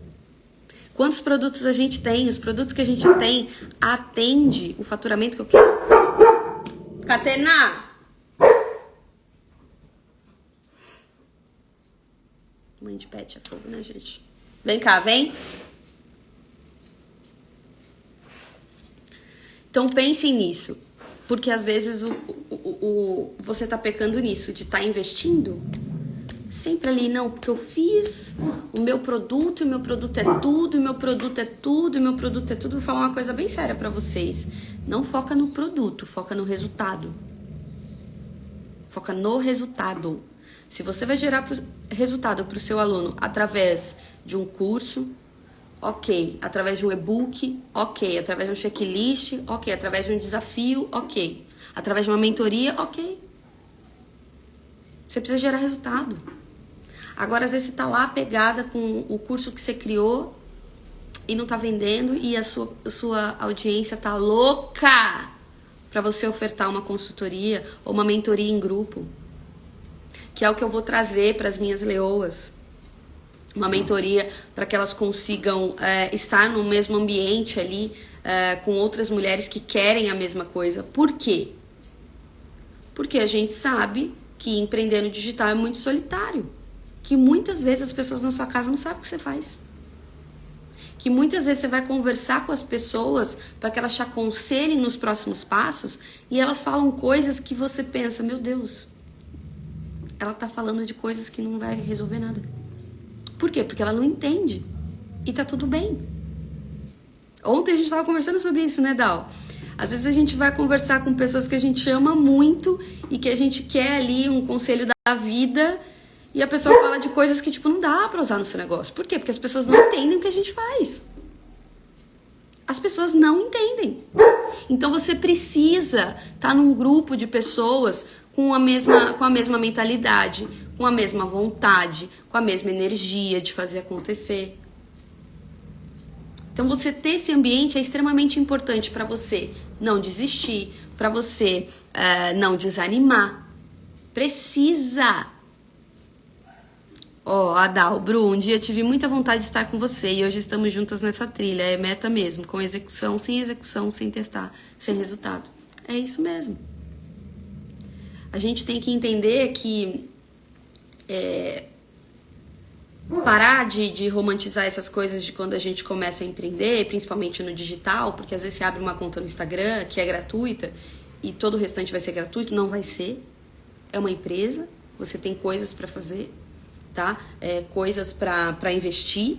Quantos produtos a gente tem? Os produtos que a gente tem atende o faturamento que eu quero. Catena! Mãe de pet é fogo, né, gente? Vem cá, vem. Então pensem nisso. Porque às vezes você tá pecando nisso, de estar investindo sempre ali, não, porque eu fiz o meu produto, e o meu produto é tudo, e o meu produto é tudo, e o meu produto é tudo. Vou falar uma coisa bem séria pra vocês. Não foca no produto, foca no resultado. Foca no resultado. Se você vai gerar resultado pro seu aluno através de um curso, ok. Através de um e-book, ok. Através de um checklist, ok. Através de um desafio, ok. Através de uma mentoria, ok. Você precisa gerar resultado. Agora, às vezes, você tá lá pegada com o curso que você criou e não tá vendendo e a sua audiência tá louca para você ofertar uma consultoria ou uma mentoria em grupo, que é o que eu vou trazer para as minhas leoas. Uma mentoria para que elas consigam estar no mesmo ambiente ali com outras mulheres que querem a mesma coisa. Por quê? Porque a gente sabe que empreender no digital é muito solitário. Que muitas vezes as pessoas na sua casa não sabem o que você faz. Que muitas vezes você vai conversar com as pessoas para que elas te aconselhem nos próximos passos e elas falam coisas que você pensa, meu Deus, ela tá falando de coisas que não vai resolver nada. Por quê? Porque ela não entende. E tá tudo bem. Ontem a gente tava conversando sobre isso, né, Dal? Às vezes a gente vai conversar com pessoas que a gente ama muito e que a gente quer ali um conselho da vida e a pessoa fala de coisas que, tipo, não dá pra usar no seu negócio. Por quê? Porque as pessoas não entendem o que a gente faz. As pessoas não entendem. Então você precisa estar num grupo de pessoas com a mesma mentalidade, com a mesma vontade, com a mesma energia de fazer acontecer. Então você ter esse ambiente é extremamente importante para você não desistir, para você não desanimar. Precisa. Adal, Bru, um dia tive muita vontade de estar com você e hoje estamos juntas nessa trilha. É meta mesmo, com execução, sem testar, sem resultado. É isso mesmo. A gente tem que entender que parar de romantizar essas coisas de quando a gente começa a empreender, principalmente no digital, porque às vezes você abre uma conta no Instagram que é gratuita e todo o restante vai ser gratuito. Não vai ser. É uma empresa, você tem coisas para fazer, tá? Coisas para investir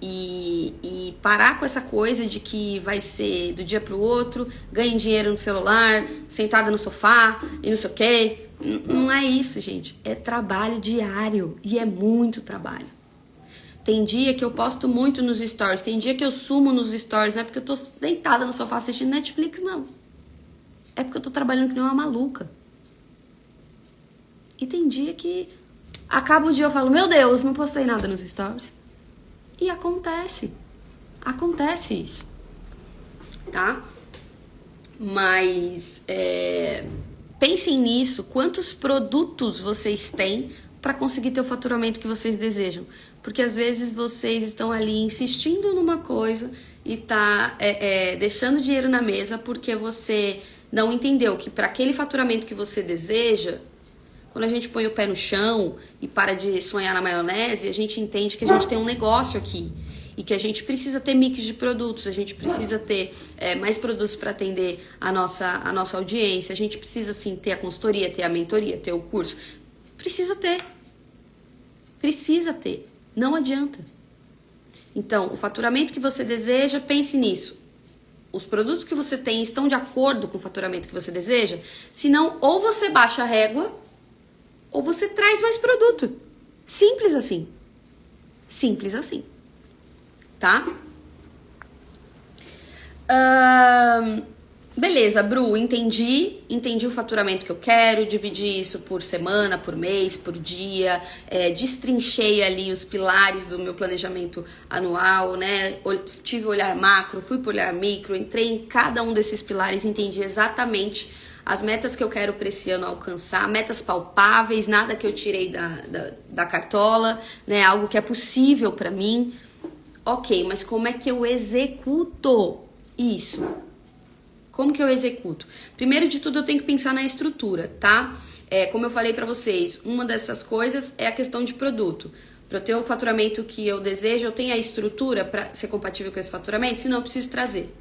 e parar com essa coisa de que vai ser do dia pro outro, ganhe dinheiro no celular, sentada no sofá e não sei o quê. Não é isso, gente. É trabalho diário e é muito trabalho. Tem dia que eu posto muito nos stories, tem dia que eu sumo nos stories, não é porque eu tô deitada no sofá assistindo Netflix, não. É porque eu tô trabalhando que nem uma maluca. E tem dia que acaba o dia eu falo, meu Deus, não postei nada nos stories. E acontece. Acontece isso. Tá? Mas pensem nisso. Quantos produtos vocês têm para conseguir ter o faturamento que vocês desejam? Porque às vezes vocês estão ali insistindo numa coisa e tá deixando dinheiro na mesa porque você não entendeu que para aquele faturamento que você deseja, quando a gente põe o pé no chão e para de sonhar na maionese, a gente entende que a gente tem um negócio aqui e que a gente precisa ter mix de produtos, a gente precisa ter mais produtos para atender a nossa audiência, a gente precisa sim ter a consultoria, ter a mentoria, ter o curso. Precisa ter. Precisa ter. Não adianta. Então, o faturamento que você deseja, pense nisso. Os produtos que você tem estão de acordo com o faturamento que você deseja? Senão, ou você baixa a régua, ou você traz mais produto. Simples assim. Simples assim. Tá? Beleza, Bru, entendi o faturamento que eu quero, dividi isso por semana, por mês, por dia, destrinchei ali os pilares do meu planejamento anual, né? Tive o olhar macro, fui pro olhar micro, entrei em cada um desses pilares, entendi exatamente as metas que eu quero para esse ano alcançar, metas palpáveis, nada que eu tirei da cartola, né? Algo que é possível para mim. Ok, mas como é que eu executo isso? Como que eu executo? Primeiro de tudo, eu tenho que pensar na estrutura, tá? Como eu falei pra vocês, uma dessas coisas é a questão de produto. Para eu ter o faturamento que eu desejo, eu tenho a estrutura para ser compatível com esse faturamento, senão eu preciso trazer.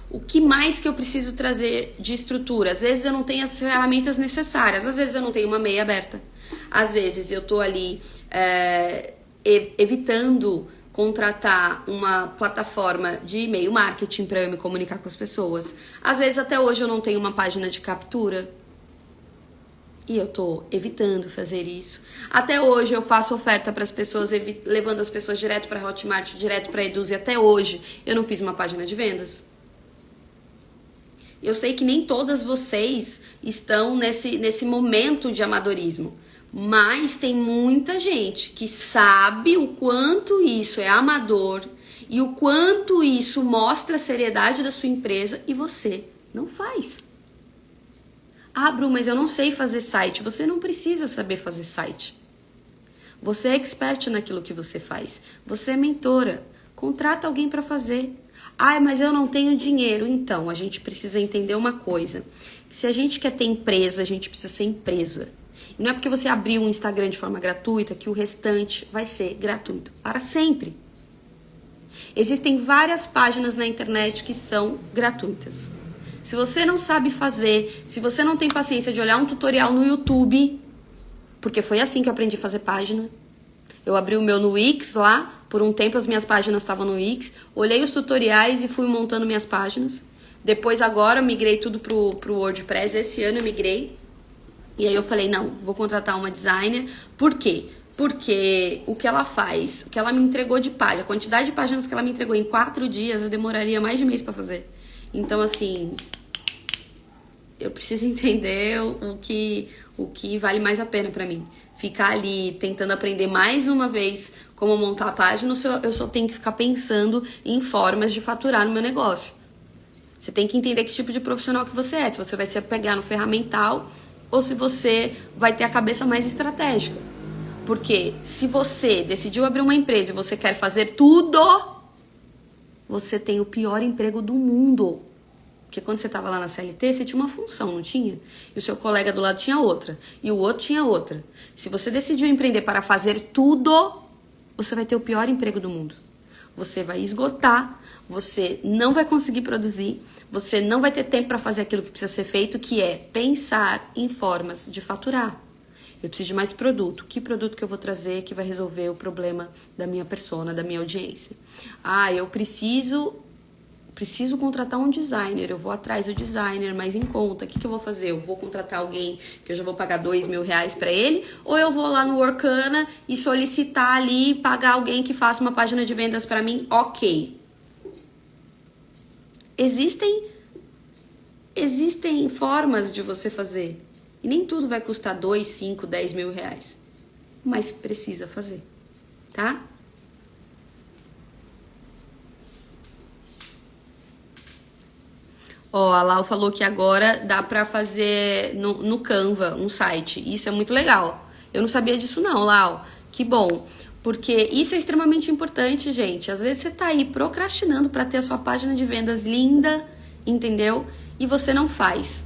O que mais que eu preciso trazer de estrutura? Às vezes eu não tenho as ferramentas necessárias, às vezes eu não tenho uma meia aberta. Às vezes eu tô ali evitando contratar uma plataforma de e-mail marketing para eu me comunicar com as pessoas. Às vezes até hoje eu não tenho uma página de captura e eu tô evitando fazer isso. Até hoje eu faço oferta para as pessoas, levando as pessoas direto para Hotmart, direto para Eduz, e até hoje eu não fiz uma página de vendas. Eu sei que nem todas vocês estão nesse momento de amadorismo. Mas tem muita gente que sabe o quanto isso é amador e o quanto isso mostra a seriedade da sua empresa e você não faz. Ah, Bru, mas eu não sei fazer site. Você não precisa saber fazer site. Você é expert naquilo que você faz. Você é mentora. Contrata alguém para fazer. Ah, mas eu não tenho dinheiro. Então, a gente precisa entender uma coisa. Se a gente quer ter empresa, a gente precisa ser empresa. E não é porque você abriu um Instagram de forma gratuita que o restante vai ser gratuito para sempre. Existem várias páginas na internet que são gratuitas. Se você não sabe fazer, se você não tem paciência de olhar um tutorial no YouTube, porque foi assim que eu aprendi a fazer página. Eu abri o meu no Wix lá, por um tempo as minhas páginas estavam no Wix, olhei os tutoriais e fui montando minhas páginas. Depois agora eu migrei tudo pro WordPress, esse ano eu migrei. E aí eu falei, não, vou contratar uma designer. Por quê? Porque o que ela faz, o que ela me entregou de página, a quantidade de páginas que ela me entregou em 4 dias, eu demoraria mais de mês para fazer. Então, assim, eu preciso entender o que vale mais a pena para mim. Ficar ali tentando aprender mais uma vez como montar a página, eu só tenho que ficar pensando em formas de faturar no meu negócio. Você tem que entender que tipo de profissional que você é. Se você vai se apegar no ferramental ou se você vai ter a cabeça mais estratégica. Porque se você decidiu abrir uma empresa e você quer fazer tudo, você tem o pior emprego do mundo. Porque quando você estava lá na CLT, você tinha uma função, não tinha? E o seu colega do lado tinha outra. E o outro tinha outra. Se você decidiu empreender para fazer tudo, você vai ter o pior emprego do mundo. Você vai esgotar, você não vai conseguir produzir, você não vai ter tempo para fazer aquilo que precisa ser feito, que é pensar em formas de faturar. Eu preciso de mais produto. Que produto que eu vou trazer que vai resolver o problema da minha persona, da minha audiência? Ah, eu preciso contratar um designer. Eu vou atrás do designer, mais em conta. O que eu vou fazer? Eu vou contratar alguém que eu já vou pagar R$2.000 para ele? Ou eu vou lá no Workana e solicitar ali, pagar alguém que faça uma página de vendas para mim? Ok. Existem formas de você fazer. E nem tudo vai custar 2, 5, 10 mil reais. Mas precisa fazer, tá? Ó, a Lau falou que agora dá pra fazer no Canva um site. Isso é muito legal. Eu não sabia disso não, Lau. Que bom. Porque isso é extremamente importante, gente. Às vezes você tá aí procrastinando pra ter a sua página de vendas linda, entendeu? e você não faz.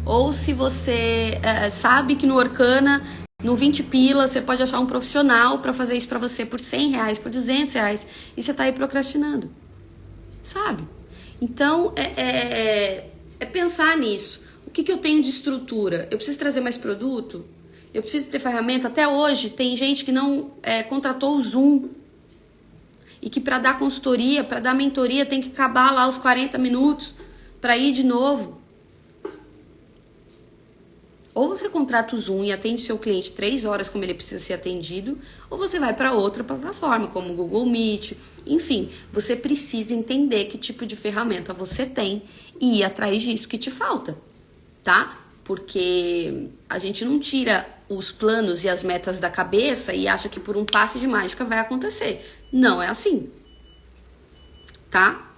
Ou se você sabe que no Orkana, no 20 pila, você pode achar um profissional para fazer isso para você por R$100, por R$200, e você tá aí procrastinando, sabe? Então, é pensar nisso. O que eu tenho de estrutura? Eu preciso trazer mais produto? Eu preciso ter ferramenta? Até hoje, tem gente que não contratou o Zoom. E que para dar consultoria, para dar mentoria, tem que acabar lá os 40 minutos para ir de novo. Ou você contrata o Zoom e atende seu cliente 3 horas como ele precisa ser atendido, ou você vai para outra plataforma, como o Google Meet. Enfim, você precisa entender que tipo de ferramenta você tem e ir atrás disso que te falta, tá? Porque a gente não tira os planos e as metas da cabeça e acha que por um passe de mágica vai acontecer. Não é assim, tá?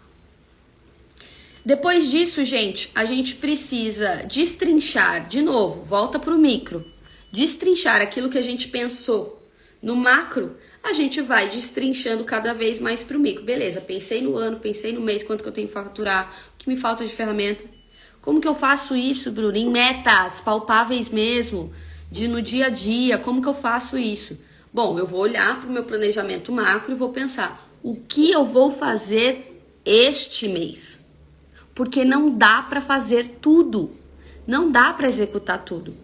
Depois disso, gente, a gente precisa destrinchar, de novo, volta pro micro, destrinchar aquilo que a gente pensou no macro, a gente vai destrinchando cada vez mais pro micro. Beleza, pensei no ano, pensei no mês, quanto que eu tenho que faturar, o que me falta de ferramenta. Como que eu faço isso, Bruno? Em metas palpáveis mesmo, no dia a dia, como que eu faço isso? Bom, eu vou olhar pro meu planejamento macro e vou pensar, o que eu vou fazer este mês? Porque não dá para fazer tudo. Não dá para executar tudo.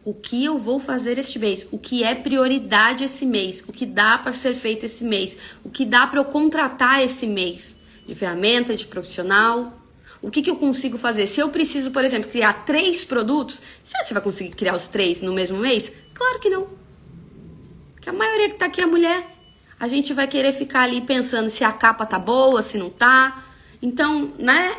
O que eu vou fazer este mês? O que é prioridade esse mês? O que dá para ser feito esse mês? O que dá para eu contratar esse mês? De ferramenta, de profissional? O que eu consigo fazer? Se eu preciso, por exemplo, criar 3 produtos, você vai conseguir criar os 3 no mesmo mês? Claro que não. Porque a maioria que tá aqui é mulher. A gente vai querer ficar ali pensando se a capa tá boa, se não tá. Então, né,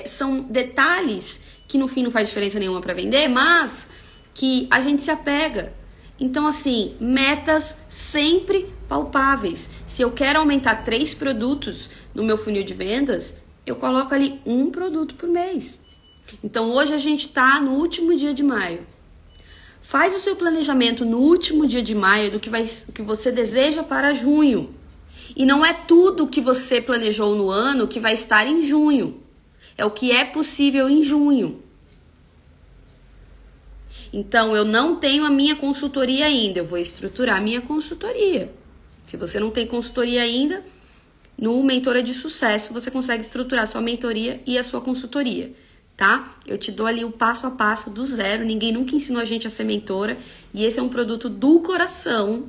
são detalhes que no fim não faz diferença nenhuma para vender, mas que a gente se apega. Então, assim, metas sempre palpáveis. Se eu quero aumentar 3 produtos no meu funil de vendas, eu coloco ali 1 produto por mês. Então, hoje a gente tá no último dia de maio. Faz o seu planejamento no último dia de maio do que você deseja para junho. E não é tudo que você planejou no ano que vai estar em junho. É o que é possível em junho. Então, eu não tenho a minha consultoria ainda. Eu vou estruturar a minha consultoria. Se você não tem consultoria ainda, no Mentora de Sucesso, você consegue estruturar a sua mentoria e a sua consultoria, tá? Eu te dou ali o passo a passo do zero. Ninguém nunca ensinou a gente a ser mentora. E esse é um produto do coração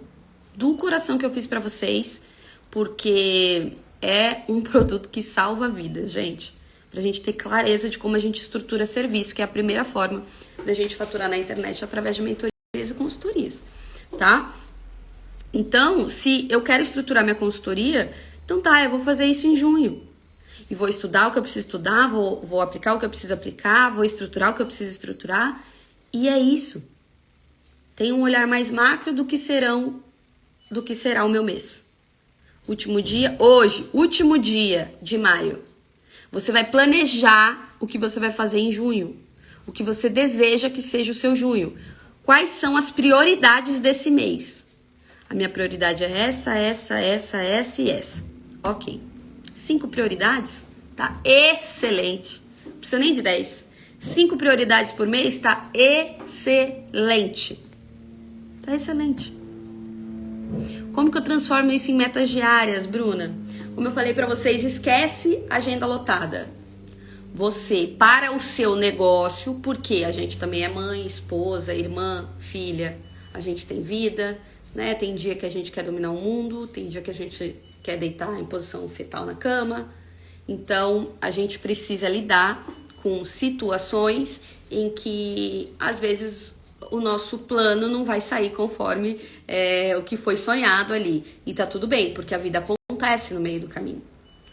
que eu fiz pra vocês. Porque é um produto que salva vidas, gente. Pra gente ter clareza de como a gente estrutura serviço, que é a primeira forma da gente faturar na internet através de mentorias e consultorias, tá? Então, se eu quero estruturar minha consultoria, então tá, eu vou fazer isso em junho. E vou estudar o que eu preciso estudar, vou aplicar o que eu preciso aplicar, vou estruturar o que eu preciso estruturar. E é isso. Tem um olhar mais macro do que será o meu mês. Último dia de maio. Você vai planejar o que você vai fazer em junho. O que você deseja que seja o seu junho. Quais são as prioridades desse mês? A minha prioridade é essa e essa. Ok. 5 prioridades? Tá excelente. Não precisa nem de 10. 5 prioridades por mês? Tá excelente. Tá excelente. Como que eu transformo isso em metas diárias, Bruna? Como eu falei pra vocês, esquece agenda lotada. Você, para o seu negócio, porque a gente também é mãe, esposa, irmã, filha, a gente tem vida, né? Tem dia que a gente quer dominar o mundo, tem dia que a gente quer deitar em posição fetal na cama. Então, a gente precisa lidar com situações em que, às vezes, o nosso plano não vai sair conforme o que foi sonhado ali. E tá tudo bem, porque a vida acontece no meio do caminho.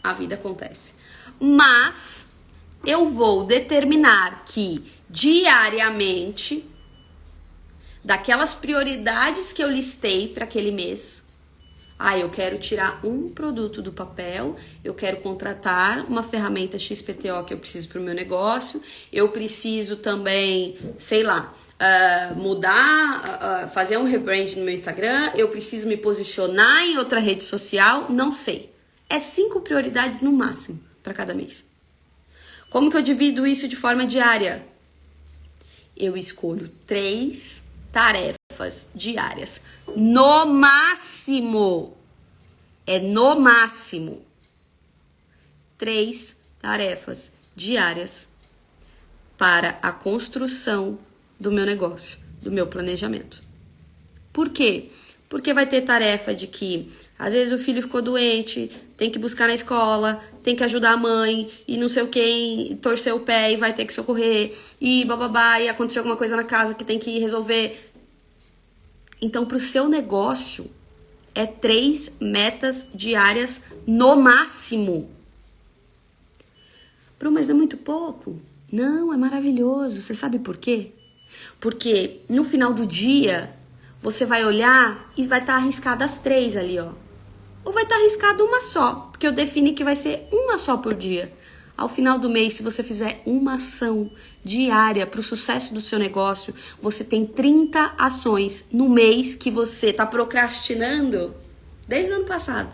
A vida acontece. Mas eu vou determinar que diariamente, daquelas prioridades que eu listei para aquele mês, eu quero tirar um produto do papel, eu quero contratar uma ferramenta XPTO que eu preciso para o meu negócio, eu preciso também, sei lá, mudar, fazer um rebrand no meu Instagram, eu preciso me posicionar em outra rede social, não sei. É 5 prioridades no máximo para cada mês. Como que eu divido isso de forma diária? Eu escolho 3 tarefas diárias. No máximo. É no máximo. 3 tarefas diárias para a construção do meu negócio, do meu planejamento. Por quê? Porque vai ter tarefa de que às vezes o filho ficou doente, tem que buscar na escola, tem que ajudar a mãe, e não sei o que, torcer o pé e vai ter que socorrer, e bababá, e aconteceu alguma coisa na casa que tem que resolver. Então, para o seu negócio, é 3 metas diárias no máximo. Mas não é muito pouco? Não, é maravilhoso. Você sabe por quê? Porque no final do dia, você vai olhar e vai estar arriscada as 3 ali, ó. Ou vai estar arriscado uma só, porque eu defini que vai ser uma só por dia. Ao final do mês, se você fizer uma ação diária para o sucesso do seu negócio, você tem 30 ações no mês que você está procrastinando desde o ano passado.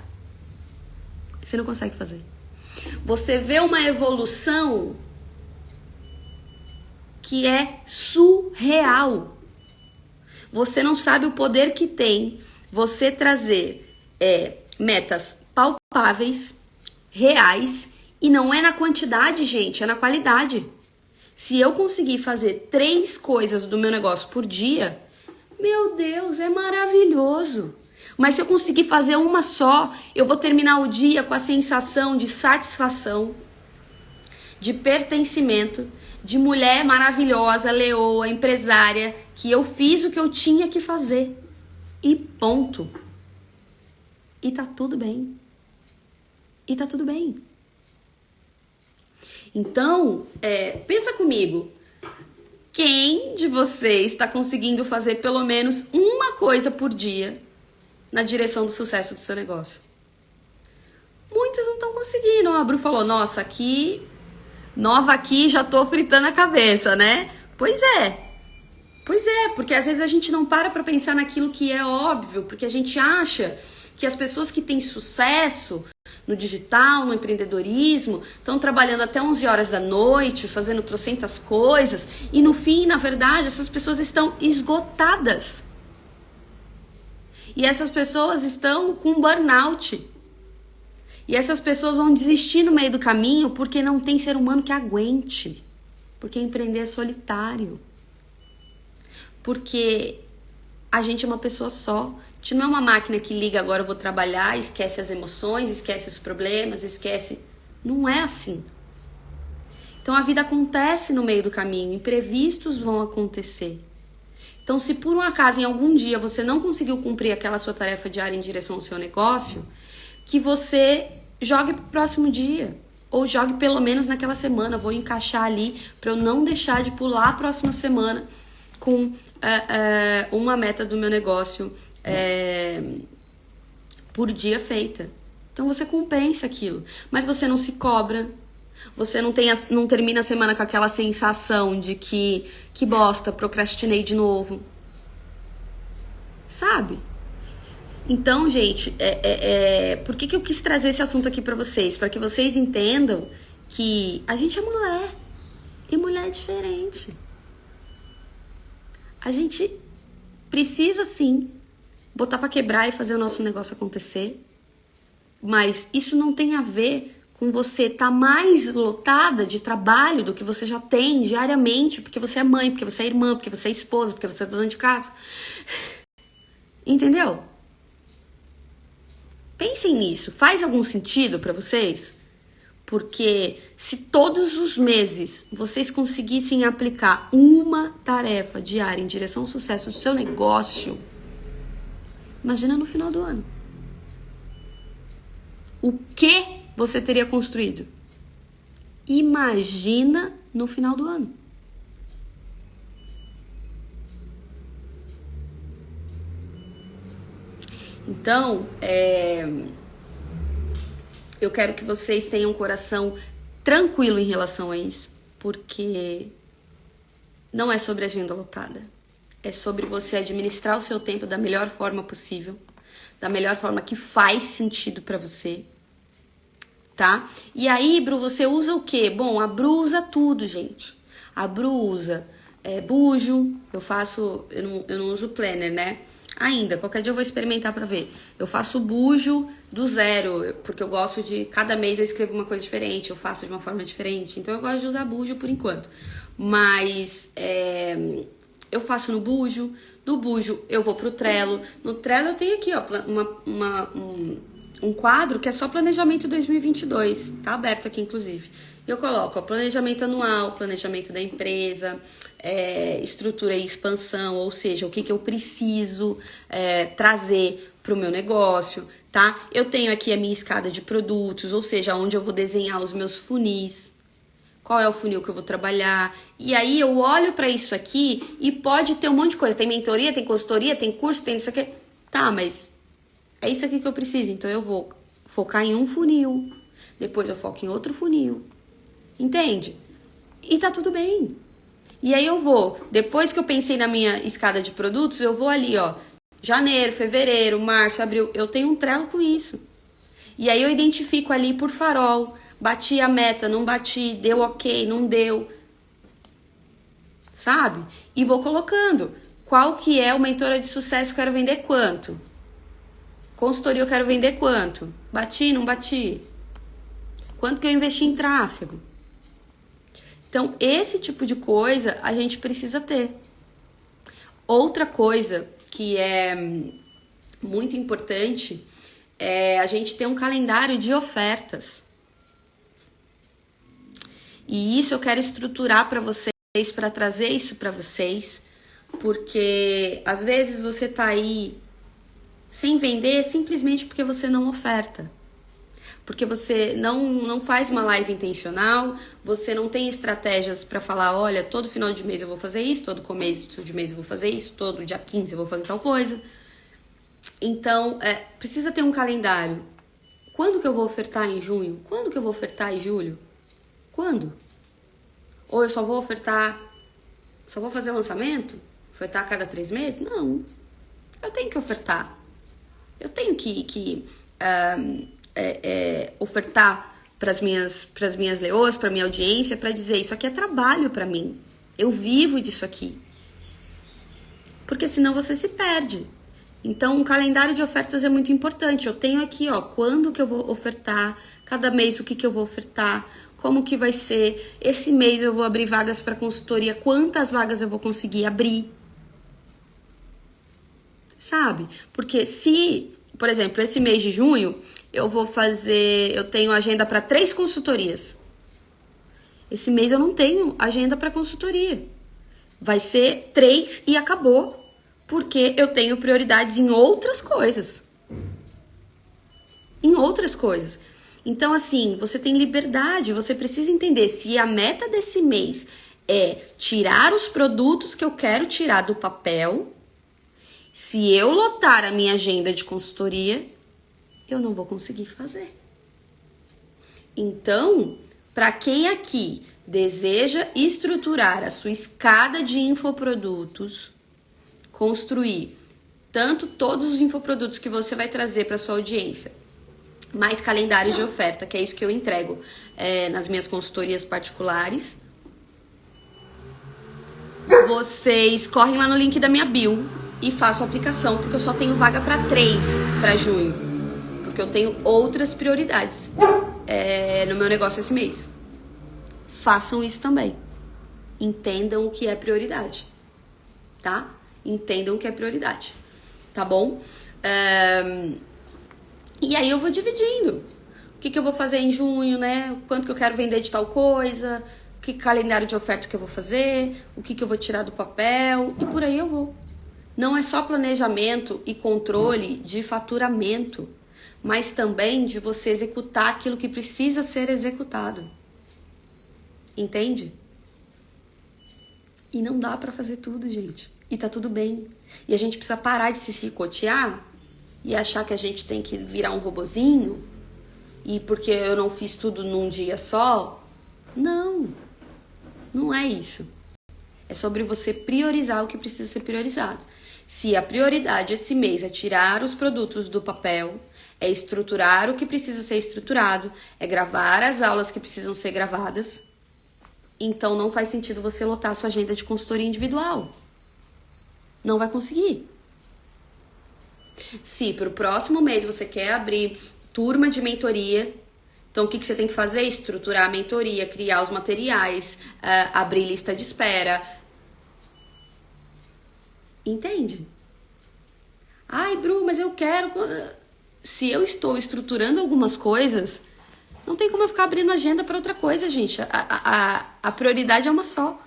Você não consegue fazer. Você vê uma evolução que é surreal. Você não sabe o poder que tem você trazer metas palpáveis, reais, e não é na quantidade, gente, é na qualidade. Se eu conseguir fazer 3 coisas do meu negócio por dia, meu Deus, é maravilhoso. Mas se eu conseguir fazer uma só, eu vou terminar o dia com a sensação de satisfação, de pertencimento, de mulher maravilhosa, leoa, empresária, que eu fiz o que eu tinha que fazer. E ponto. E tá tudo bem. E tá tudo bem. Então, pensa comigo. Quem de vocês está conseguindo fazer pelo menos uma coisa por dia na direção do sucesso do seu negócio? Muitas não estão conseguindo. A Bru falou, nossa, nova aqui, já tô fritando a cabeça, né? Pois é, porque às vezes a gente não para pensar naquilo que é óbvio, porque a gente acha que as pessoas que têm sucesso no digital, no empreendedorismo, estão trabalhando até 11 horas da noite, fazendo trocentas coisas, e no fim, na verdade, essas pessoas estão esgotadas. E essas pessoas estão com burnout. E essas pessoas vão desistir no meio do caminho porque não tem ser humano que aguente. Porque empreender é solitário. Porque a gente é uma pessoa só. A gente não é uma máquina que liga, agora eu vou trabalhar, esquece as emoções, esquece os problemas, esquece... Não é assim. Então a vida acontece no meio do caminho, imprevistos vão acontecer. Então se por um acaso em algum dia você não conseguiu cumprir aquela sua tarefa diária em direção ao seu negócio, que você jogue pro próximo dia. Ou jogue pelo menos naquela semana. Vou encaixar ali para eu não deixar de pular a próxima semana com uma meta do meu negócio por dia feita. Então você compensa aquilo. Mas você não se cobra. Você não termina a semana com aquela sensação de que bosta, procrastinei de novo. Sabe? Então, gente, por que eu quis trazer esse assunto aqui pra vocês? Para que vocês entendam que a gente é mulher. E mulher é diferente. A gente precisa, sim, botar pra quebrar e fazer o nosso negócio acontecer. Mas isso não tem a ver com você estar mais lotada de trabalho do que você já tem diariamente. Porque você é mãe, porque você é irmã, porque você é esposa, porque você é dona de casa. Entendeu? Pensem nisso. Faz algum sentido pra vocês? Porque se todos os meses vocês conseguissem aplicar uma tarefa diária em direção ao sucesso do seu negócio, imagina no final do ano. O que você teria construído? Imagina no final do ano. Então, eu quero que vocês tenham um coração tranquilo em relação a isso, porque não é sobre agenda lotada. É sobre você administrar o seu tempo da melhor forma possível, da melhor forma que faz sentido para você, tá? E aí, Bru, você usa o quê? Bom, a Bru usa tudo, gente. A Bru usa bujo, eu não uso planner, né? Ainda, qualquer dia eu vou experimentar pra ver. Eu faço bujo do zero, porque eu gosto de... Cada mês eu escrevo uma coisa diferente, eu faço de uma forma diferente. Então eu gosto de usar bujo por enquanto. Mas eu faço no bujo. Do bujo eu vou pro Trello. No Trello eu tenho aqui, ó, um quadro que é só planejamento 2022. Tá aberto aqui, inclusive. Eu coloco, ó, planejamento anual, planejamento da empresa, estrutura e expansão, ou seja, o que eu preciso trazer para o meu negócio, tá? Eu tenho aqui a minha escada de produtos, ou seja, onde eu vou desenhar os meus funis, qual é o funil que eu vou trabalhar. E aí eu olho para isso aqui e pode ter um monte de coisa. Tem mentoria, tem consultoria, tem curso, tem isso aqui. Tá, mas é isso aqui que eu preciso. Então eu vou focar em um funil, depois eu foco em outro funil. Entende? E tá tudo bem. E aí eu vou, depois que eu pensei na minha escada de produtos, eu vou ali, ó, janeiro, fevereiro, março, abril, eu tenho um Trello com isso. E aí eu identifico ali por farol, bati a meta, não bati, deu ok, não deu. Sabe? E vou colocando. Qual que é o mentora de sucesso, eu quero vender quanto? Consultoria, eu quero vender quanto? Bati, não bati? Quanto que eu investi em tráfego? Então, esse tipo de coisa a gente precisa ter. Outra coisa que é muito importante é a gente ter um calendário de ofertas. E isso eu quero estruturar para vocês, para trazer isso para vocês, porque às vezes você tá aí sem vender simplesmente porque você não oferta. Porque você não faz uma live intencional, você não tem estratégias para falar, olha, todo final de mês eu vou fazer isso, todo começo de mês eu vou fazer isso, todo dia 15 eu vou fazer tal coisa. Então, precisa ter um calendário. Quando que eu vou ofertar em junho? Quando que eu vou ofertar em julho? Quando? Ou eu só vou fazer lançamento? Ofertar a cada 3 meses? Não. Eu tenho que ofertar. Eu tenho que ofertar para as minhas leoas, para minha audiência, para dizer, isso aqui é trabalho para mim. Eu vivo disso aqui. Porque senão você se perde. Então, um calendário de ofertas é muito importante. Eu tenho aqui, ó, quando que eu vou ofertar, cada mês o que eu vou ofertar, como que vai ser. Esse mês eu vou abrir vagas para consultoria, quantas vagas eu vou conseguir abrir. Sabe? Porque se, por exemplo, esse mês de junho, eu tenho agenda para 3 consultorias. Esse mês eu não tenho agenda para consultoria. Vai ser 3 e acabou. Porque eu tenho prioridades em outras coisas. Em outras coisas. Então, assim, você tem liberdade, você precisa entender se a meta desse mês é tirar os produtos que eu quero tirar do papel. Se eu lotar a minha agenda de consultoria, eu não vou conseguir fazer. Então, para quem aqui deseja estruturar a sua escada de infoprodutos, construir tanto todos os infoprodutos que você vai trazer para sua audiência, mais calendários de oferta, que é isso que eu entrego nas minhas consultorias particulares. Vocês correm lá no link da minha bio e façam a aplicação, porque eu só tenho vaga para 3 para junho, porque eu tenho outras prioridades no meu negócio esse mês. Façam isso também. Entendam o que é prioridade, tá? Entendam o que é prioridade, tá bom? E aí eu vou dividindo. O que eu vou fazer em junho, né? Quanto que eu quero vender de tal coisa, que calendário de oferta que eu vou fazer, o que eu vou tirar do papel, e por aí eu vou. Não é só planejamento e controle de faturamento, mas também de você executar aquilo que precisa ser executado. Entende? E não dá pra fazer tudo, gente. E tá tudo bem. E a gente precisa parar de se chicotear e achar que a gente tem que virar um robozinho. E porque eu não fiz tudo num dia só. Não. Não é isso. É sobre você priorizar o que precisa ser priorizado. Se a prioridade esse mês é tirar os produtos do papel, É estruturar o que precisa ser estruturado, é gravar as aulas que precisam ser gravadas. Então não faz sentido você lotar a sua agenda de consultoria individual. Não vai conseguir. Se para o próximo mês você quer abrir turma de mentoria, então o que você tem que fazer? Estruturar a mentoria, criar os materiais, abrir lista de espera. Entende? Ai, Bru, mas eu quero... Se eu estou estruturando algumas coisas, não tem como eu ficar abrindo agenda para outra coisa, gente. A prioridade é uma só.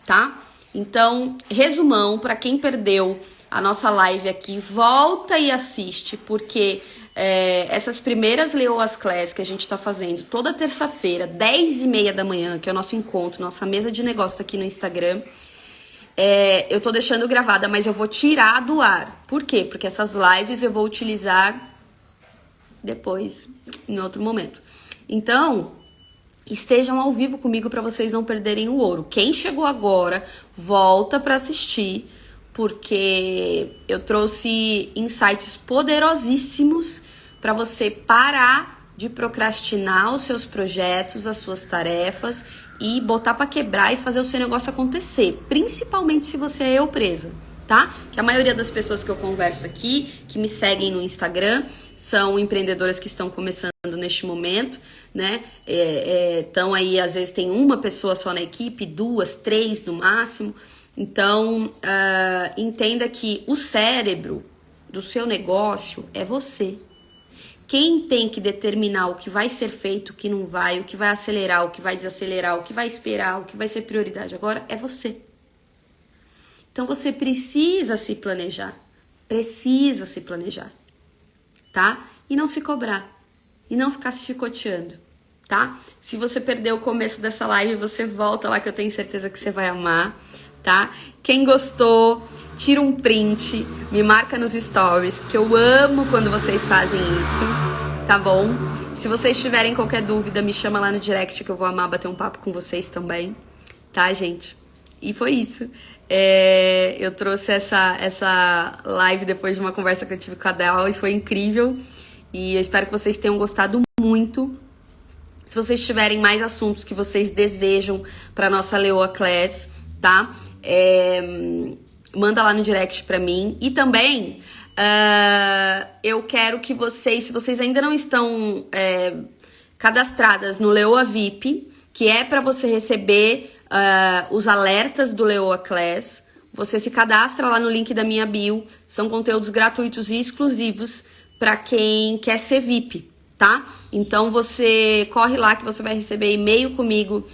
Tá? Então, resumão, para quem perdeu a nossa live aqui, volta e assiste, porque essas primeiras Leoas Class que a gente tá fazendo toda terça-feira, 10h30 da manhã, que é o nosso encontro, nossa mesa de negócios aqui no Instagram, eu tô deixando gravada, mas eu vou tirar do ar. Por quê? Porque essas lives eu vou utilizar depois, em outro momento. Então, estejam ao vivo comigo para vocês não perderem o ouro. Quem chegou agora, volta para assistir, porque eu trouxe insights poderosíssimos para você parar de procrastinar os seus projetos, as suas tarefas e botar para quebrar e fazer o seu negócio acontecer, principalmente se você é eu presa, tá? Que a maioria das pessoas que eu converso aqui, que me seguem no Instagram, são empreendedoras que estão começando neste momento, né? Então aí às vezes tem uma pessoa só na equipe, 2, 3 no máximo. Então entenda que o cérebro do seu negócio é você. Quem tem que determinar o que vai ser feito, o que não vai, o que vai acelerar, o que vai desacelerar, o que vai esperar, o que vai ser prioridade agora, é você. Então você precisa se planejar. Precisa se planejar. Tá? E não se cobrar. E não ficar se chicoteando. Tá? Se você perdeu o começo dessa live, você volta lá que eu tenho certeza que você vai amar. Tá? Quem gostou, tira um print, me marca nos stories, porque eu amo quando vocês fazem isso, tá bom? Se vocês tiverem qualquer dúvida, me chama lá no direct que eu vou amar bater um papo com vocês também, tá, gente? E foi isso. Eu trouxe essa live depois de uma conversa que eu tive com a Del e foi incrível. E eu espero que vocês tenham gostado muito. Se vocês tiverem mais assuntos que vocês desejam para nossa Leoa Class, tá? Manda lá no direct pra mim. E também eu quero que vocês, se vocês ainda não estão cadastradas no Leoa VIP, que é para você receber os alertas do Leoa Class, você se cadastra lá no link da minha bio. São conteúdos gratuitos e exclusivos para quem quer ser VIP, tá? Então você corre lá que você vai receber e-mail comigo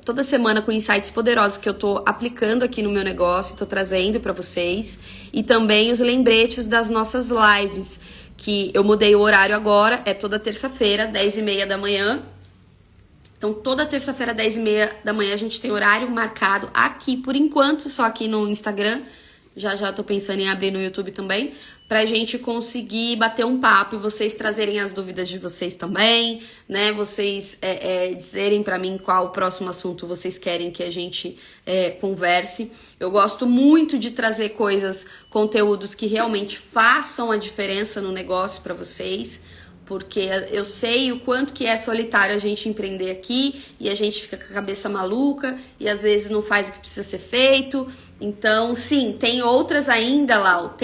toda semana com insights poderosos que eu tô aplicando aqui no meu negócio, tô trazendo para vocês, e também os lembretes das nossas lives, que eu mudei o horário agora, é toda terça-feira, 10h30 da manhã. Então toda terça-feira, 10h30 da manhã, a gente tem horário marcado aqui, por enquanto, só aqui no Instagram. Já tô pensando em abrir no YouTube também, pra gente conseguir bater um papo e vocês trazerem as dúvidas de vocês também, né? Vocês dizerem pra mim qual o próximo assunto vocês querem que a gente converse. Eu gosto muito de trazer conteúdos que realmente façam a diferença no negócio pra vocês, porque eu sei o quanto que é solitário a gente empreender aqui e a gente fica com a cabeça maluca e às vezes não faz o que precisa ser feito. Então, sim, tem outras ainda, Lau.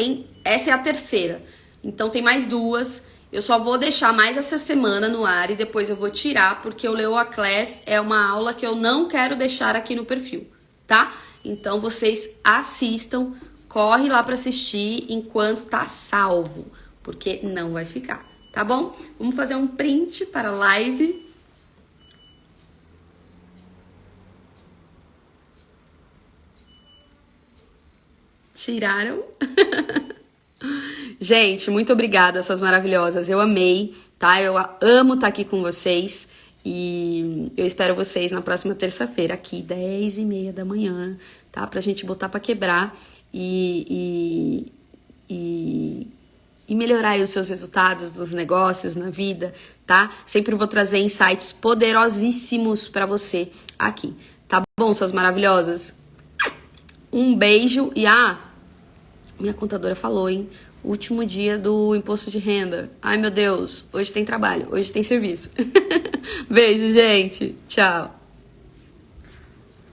Essa é a terceira. Então, tem mais 2. Eu só vou deixar mais essa semana no ar e depois eu vou tirar, porque o Leoa Class é uma aula que eu não quero deixar aqui no perfil, tá? Então, vocês assistam, corre lá pra assistir enquanto tá salvo, porque não vai ficar. Tá bom? Vamos fazer um print para a live. Tiraram? Gente, muito obrigada, suas maravilhosas. Eu amei, tá? Eu amo estar aqui com vocês. E eu espero vocês na próxima terça-feira, aqui, 10h30 da manhã, tá? Pra gente botar pra quebrar e melhorar aí os seus resultados dos negócios, na vida, tá? Sempre vou trazer insights poderosíssimos pra você aqui, tá bom, suas maravilhosas? Um beijo e Minha contadora falou, hein? Último dia do imposto de renda. Ai, meu Deus, hoje tem trabalho, hoje tem serviço. Beijo, gente. Tchau.